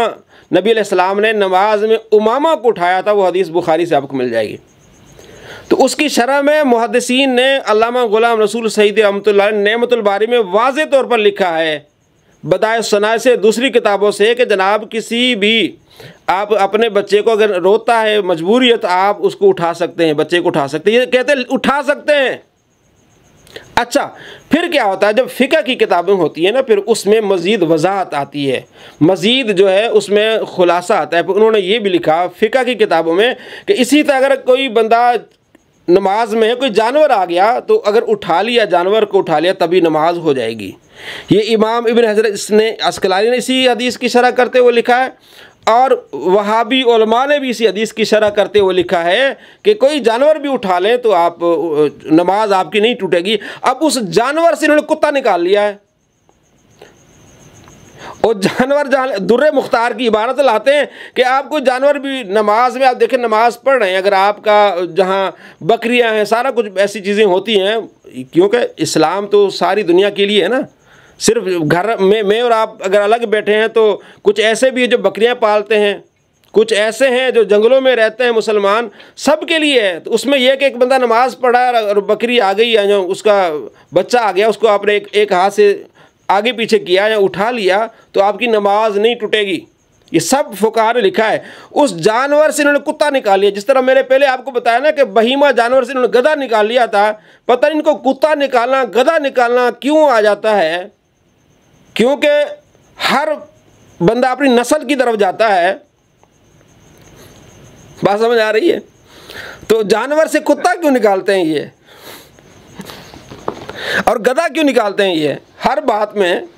नबी अलैहिस्सलाम ने नमाज में उमामा को उठाया था, वो हदीस बुखारी से आपको मिल जाएगी। तो उसकी शरह में मुहद्दिसीन ने अल्लामा ग़ुलाम रसूल सईदी रहमतुल्लाह अलैह नेमतुल बारी में वाज़े तौर पर लिखा है बदाए सनाए से, दूसरी किताबों से, कि जनाब किसी भी आप अपने बच्चे को अगर रोता है, मजबूरी है, तो आप उसको उठा सकते हैं, बच्चे को उठा सकते हैं। ये कहते हैं उठा सकते हैं। अच्छा, फिर क्या होता है जब फ़िक़्ह की किताबें होती है ना, फिर उसमें मज़ीद वज़ाहत आती है, मज़ीद जो है उसमें खुलासा आता है। फिर उन्होंने ये भी लिखा फ़िक़्ह की किताबों में कि इसी तरह अगर कोई बंदा नमाज में है, कोई जानवर आ गया तो अगर उठा लिया, जानवर को उठा लिया, तभी नमाज हो जाएगी। ये इमाम इब्न हज़र इसने अस्क़लानी ने इसी हदीस की शरह करते हुए लिखा है, और वहाबी उलमा ने भी इसी हदीस की शरह करते हुए लिखा है कि कोई जानवर भी उठा लें तो आप नमाज आपकी नहीं टूटेगी। अब उस जानवर से इन्होंने कुत्ता निकाल लिया है, और जानवर दुर्रे मुख्तार की इबारत लाते हैं कि आप कोई जानवर भी नमाज में, आप देखें नमाज पढ़ रहे हैं, अगर आपका जहाँ बकरियां हैं, सारा कुछ ऐसी चीज़ें होती हैं, क्योंकि इस्लाम तो सारी दुनिया के लिए है ना, सिर्फ घर में मैं और आप अगर अलग बैठे हैं तो कुछ ऐसे भी हैं जो बकरियां पालते हैं, कुछ ऐसे हैं जो जंगलों में रहते हैं, मुसलमान, सब के लिए है। तो उसमें यह कि एक बंदा नमाज पढ़ा और बकरी आ गई या उसका बच्चा आ गया, उसको आपने एक हाथ से आगे पीछे किया या उठा लिया तो आपकी नमाज नहीं टूटेगी। ये सब फुक़हा ने लिखा है। उस जानवर से इन्होंने कुत्ता निकाल लिया, जिस तरह मैंने पहले आपको बताया ना कि बहीमा जानवर से इन्होंने गधा निकाल लिया था। पता नहीं इनको कुत्ता निकालना, गधा निकालना क्यों आ जाता है, क्योंकि हर बंदा अपनी नस्ल की तरफ जाता है। बात समझ आ रही है? तो जानवर से कुत्ता क्यों निकालते हैं ये, और गधा क्यों निकालते हैं ये? हर बात में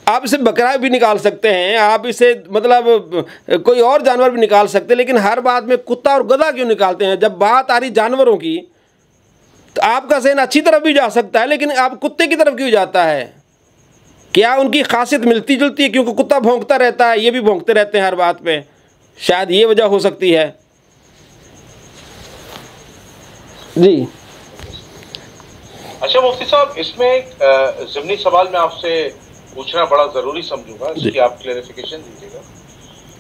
आप इसे बकरा भी निकाल सकते हैं, आप इसे मतलब कोई और जानवर भी निकाल सकते हैं, लेकिन हर बात में कुत्ता और गधा क्यों निकालते हैं? जब बात आ रही जानवरों की तो आपका ज़हन अच्छी तरफ भी जा सकता है, लेकिन आप कुत्ते की तरफ क्यों जाता है? क्या उनकी खासियत मिलती जुलती है? क्योंकि कुत्ता भौंकता रहता है, ये भी भौंकते रहते हैं हर बात पे, शायद ये वजह हो सकती है। जी अच्छा मुफ्ती साहब, इसमें ज़िमनी सवाल मैं आपसे पूछना बड़ा ज़रूरी समझूंगा, इसकी आप क्लैरिफिकेशन दीजिएगा।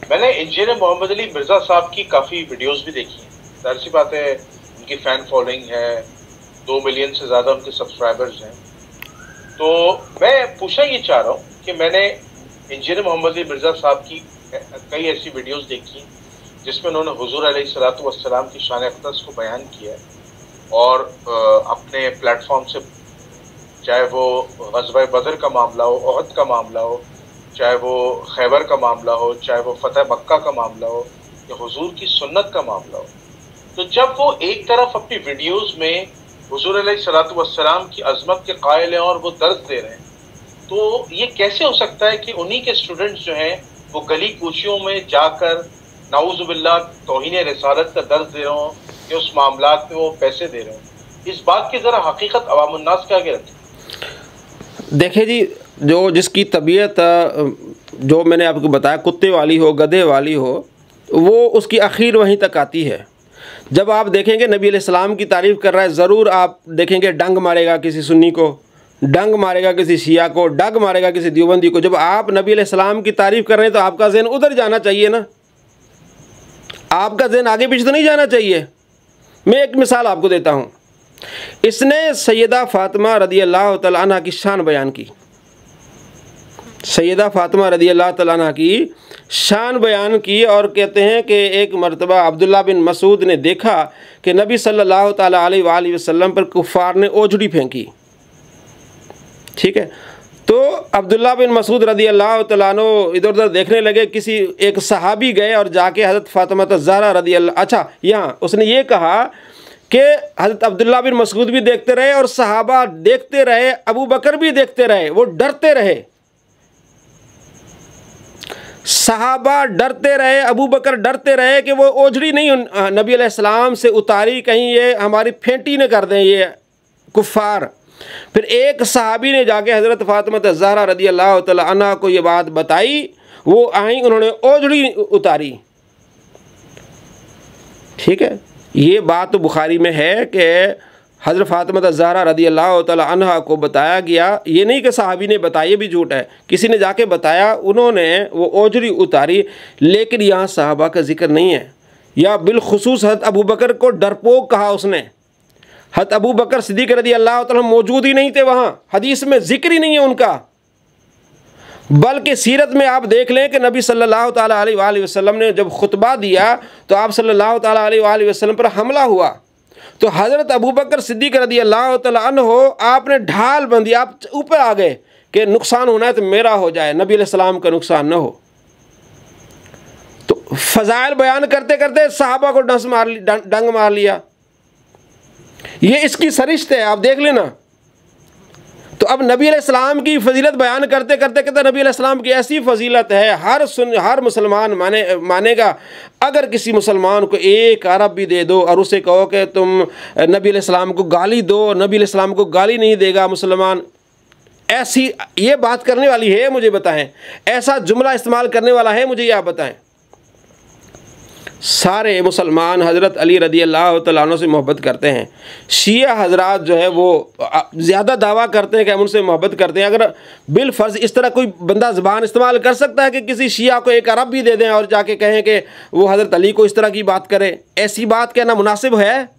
मैंने इंजीनियर मोहम्मद अली मिर्ज़ा साहब की काफ़ी वीडियोस भी देखी हैं, जाहिर सी बात है उनकी फ़ैन फॉलोइंग है 2 मिलियन से ज़्यादा उनके सब्सक्राइबर्स हैं। तो मैं पूछना ये चाह रहा हूँ कि मैंने इंजीनियर मोहम्मद अली मिर्ज़ा साहब की कई ऐसी वीडियोस देखी जिसमें उन्होंने हुजूर अलैहिस्सलातु वस्सलाम की शान अक़दस को बयान किया और अपने प्लेटफॉर्म से, चाहे वो ग़ज़वा बदर का मामला हो, ओहद का मामला हो, चाहे वो खैबर का मामला हो, चाहे वो फ़तह मक्का का मामला हो या हुजूर की सुन्नत का मामला हो, तो जब वो एक तरफ अपनी वीडियोस में हुजूर अलैहिस्सलातु वस्सलाम की अज़मत के कायल हैं और वो दर्ज दे रहे हैं, तो ये कैसे हो सकता है कि उन्हीं के स्टूडेंट्स जो हैं वो गली कूचियों में जाकर नाउज़ुबिल्लाह तौहीन रिसालत का दर्ज दे रहे हों कि उस मामलात में वो पैसे दे रहे हों? इस बात की ज़रा हकीकत अवामुन्नास के आगे रखें। देखिए जी, जो जिसकी तबीयत जो मैंने आपको बताया कुत्ते वाली हो, गधे वाली हो, वो उसकी आखिर वहीं तक आती है। जब आप देखेंगे नबी अलैहिस्सलाम की तारीफ़ कर रहा है, ज़रूर आप देखेंगे डंग मारेगा किसी सुन्नी को, डंग मारेगा किसी शिया को, डंग मारेगा किसी देवबंदी को। जब आप नबी अलैहिस्सलाम की तारीफ़ कर रहे हैं तो आपका ज़हन उधर जाना चाहिए ना, आपका ज़हन आगे पीछे तो नहीं जाना चाहिए। मैं एक मिसाल आपको देता हूँ। इसने सैयदा फ़ातिमा रज़ियल्लाहु तआला अन्हा की शान बयान की, सैयदा फ़ातिमा रज़ियल्लाहु तआला अन्हा की शान बयान की और कहते हैं कि एक मरतबा अब्दुल्ला बिन मसूद ने देखा कि नबी सल्लल्लाहु तआला अलैहि वसल्लम पर कुफ़ार ने ओझड़ी फेंकी। ठीक है, तो अब्दुल्ला बिन मसूद रज़ियल्लाहु तआला अन्हु इधर उधर देखने लगे। किसी एक सहाबी गए और जाके हज़रत फ़ातिमा ज़हरा रज़ियल्लाहु, अच्छा यहाँ उसने ये कहा कि हज़रत अब्दुल्ला बिन मसूद भी देखते रहे और सहाबा देखते रहे, अबू बकर भी देखते रहे, वो डरते रहे, सहाबा डरते रहे, अबू बकर डरते रहे कि वो ओझड़ी नहीं नबी अलैहिस्सलाम से उतारी, कहीं ये हमारी फेंटी न कर दें ये कुफ़ार। फिर एक सहाबी ने जाके हज़रत फ़ातिमा ज़हरा रज़ियल्लाहु तआला अन्हा को ये बात बताई, वो आई, उन्होंने ओझड़ी उतारी। ठीक है, ये बात तो बुखारी में है कि हज़रत फ़ातिमा ज़हरा रज़ियल्लाहु तआला अन्हा को बताया गया, ये नहीं कि सहाबी ने बताया, ये भी झूठ है, किसी ने जाके बताया, उन्होंने वो ओझड़ी उतारी। लेकिन यहाँ सहाबा का जिक्र नहीं है, या बिलखुसूस हज़रत अबू बकर को डरपोक कहा उसने। हज़रत अबू बकर सिद्दीक़ रज़ियल्लाहु तआला मौजूद ही नहीं थे वहाँ, हदीस में जिक्र ही नहीं है उनका। बल्कि सीरत में आप देख लें कि नबी सल्लल्लाहु तआला अलैहि वसल्लम ने जब खुतबा दिया तो आप सल्लल्लाहु तआला अलैहि वसल्लम पर हमला हुआ, तो हज़रत अबू बकर सिद्दीक़ रज़ियल्लाहु तआला अन्हु आपने ढाल बंदी, आप ऊपर आ गए कि नुकसान होना है तो मेरा हो जाए, नबी अलैहिस्सलाम का नुकसान न हो। तो फ़ज़ाइल बयान करते करते सहाबा को डंग मार लिया। ये इसकी सरिश्त है, आप देख लेना। तो अब नबी अलैहिस्सलाम की फ़जीलत बयान करते करते कहते नबी अलैहिस्सलाम की ऐसी फ़जीलत है, हर मुसलमान मानेगा। अगर किसी मुसलमान को एक अरब भी दे दो और उसे कहो कि तुम नबी अलैहिस्सलाम को गाली दो, नबी अलैहिस्सलाम को गाली नहीं देगा मुसलमान। ऐसी ये बात करने वाली है, मुझे बताएं, ऐसा जुमला इस्तेमाल करने वाला है, मुझे ये आप बताएं। सारे मुसलमान हज़रत अली रज़ियल्लाहु तआला अन्हु से मोहब्बत करते हैं। शिया हज़रात जो है वो ज़्यादा दावा करते हैं कि हम उनसे मोहब्बत करते हैं। अगर बिलफ़र्ज़ इस तरह कोई बंदा ज़बान इस्तेमाल कर सकता है कि किसी शिया को एक अरब भी दे दें और जाके कहें कि वो हज़रत अली को इस तरह की बात करे, ऐसी बात कहना मुनासिब है?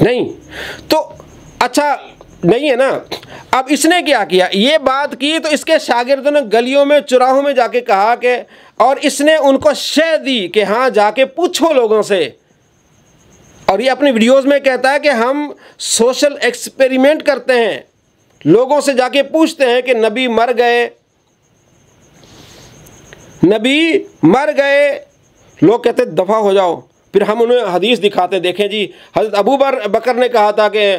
नहीं। तो अच्छा नहीं है ना। अब इसने क्या किया, ये बात की तो इसके शागिर्दों ने गलियों में चौराहों में जाके कहा कि, और इसने उनको शह दी कि हाँ जाके पूछो लोगों से। और ये अपनी वीडियोस में कहता है कि हम सोशल एक्सपेरिमेंट करते हैं, लोगों से जाके पूछते हैं कि नबी मर गए, नबी मर गए। लोग कहते दफ़ा हो जाओ। फिर हम उन्हें हदीस दिखाते, देखें जी हज़रत अबू बकर ने कहा था कि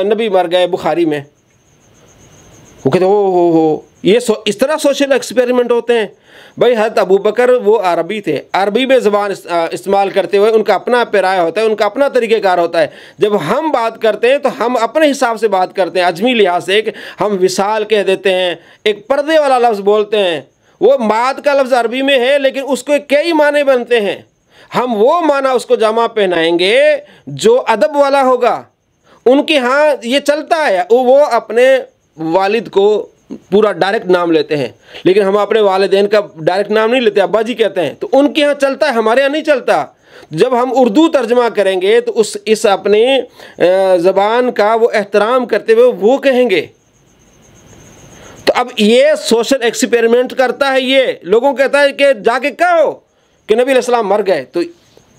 नबी मर गए, बुखारी में। वो कहते हो ये इस तरह सोशल एक्सपेरिमेंट होते हैं। भाई हज़रत अबू बकर वो अरबी थे, अरबी में ज़बान इस्तेमाल करते हुए उनका अपना पेराय होता है, उनका अपना तरीक़ेकार होता है। जब हम बात करते हैं तो हम अपने हिसाब से बात करते हैं। अजमी लिहाज से एक हम विसाल कह देते हैं, एक पर्दे वाला लफ्ज़ बोलते हैं, वो माद का लफ्ज़ अरबी में है लेकिन उसको कई माने बनते हैं। हम वो माना उसको जामा पहनाएंगे जो अदब वाला होगा। उनके यहाँ ये चलता है, वो अपने वालिद को पूरा डायरेक्ट नाम लेते हैं, लेकिन हम अपने वालिदैन का डायरेक्ट नाम नहीं लेते, अब्बा जी कहते हैं। तो उनके यहाँ चलता है, हमारे यहाँ नहीं चलता। जब हम उर्दू तर्जमा करेंगे तो इस अपने ज़बान का वो एहतराम करते हुए वो कहेंगे। तो अब ये सोशल एक्सपेरिमेंट करता है, ये लोगों को कहता है कि जाके कहो कि नबी अलैहिस्सलाम मर गए, तो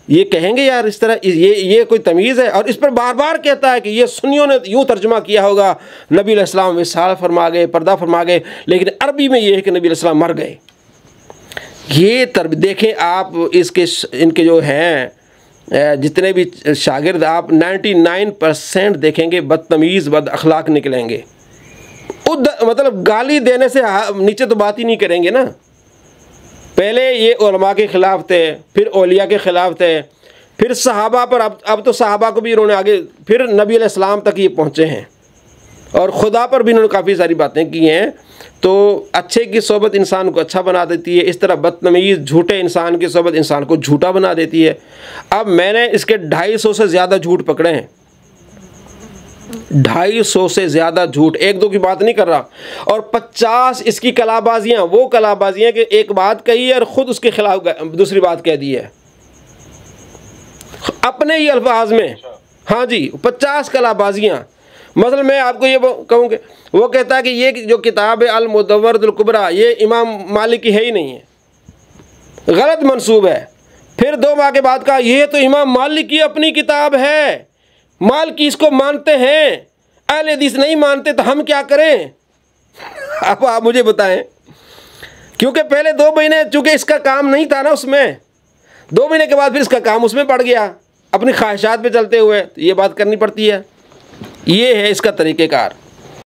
ये कहेंगे यार इस तरह, ये कोई तमीज़ है? और इस पर बार बार कहता है कि ये सुन्नियों ने यूँ तर्जुमा किया होगा, नबी अलैहिस्सलाम विसाल फरमा गए, पर्दा फरमा गए, लेकिन अरबी में ये है कि नबी अलैहिस्सलाम मर गए। ये देखें आप, इनके जो हैं जितने भी शागिर्द, आप 99% देखेंगे बदतमीज़ बद अखलाक निकलेंगे। मतलब गाली देने से नीचे तो बात ही नहीं करेंगे ना। पहले ये उलमा के ख़िलाफ़ थे, फिर औलिया के ख़िलाफ़ थे, फिर सहाबा पर, अब तो सहाबा को भी इन्होंने आगे, फिर नबी अलैहिस्सलाम तक ये पहुँचे हैं, और खुदा पर भी इन्होंने काफ़ी सारी बातें की हैं। तो अच्छे की सोबत इंसान को अच्छा बना देती है, इस तरह बदतमीज़ झूठे इंसान की सोबत इंसान को झूठा बना देती है। अब मैंने इसके 250 से ज़्यादा झूठ पकड़े हैं, 250 से ज़्यादा झूठ, एक दो की बात नहीं कर रहा। और 50 इसकी कलाबाजियाँ, वो कलाबाजियाँ कि एक बात कही है और ख़ुद उसके खिलाफ दूसरी बात कह दी है अपने ही अल्फाज में। हाँ जी, 50 कलाबाजियाँ। मतलब मैं आपको ये कहूँ कि वो कहता है कि ये जो किताब है अल-मुदव्वरतुल कुबरा, ये इमाम मालिक की है ही नहीं है, गलत मंसूब है। फिर 2 माह के बाद कहा ये तो इमाम मालिक की अपनी किताब है, मालिकी इसको मानते हैं, अहले हदीस नहीं मानते, तो हम क्या करें? अब आप मुझे बताएं। क्योंकि पहले 2 महीने चूँकि इसका काम नहीं था ना उसमें, 2 महीने के बाद फिर इसका काम उसमें पड़ गया, अपनी ख्वाहिशात पे चलते हुए, तो ये बात करनी पड़ती है। ये है इसका तरीक़ेकार।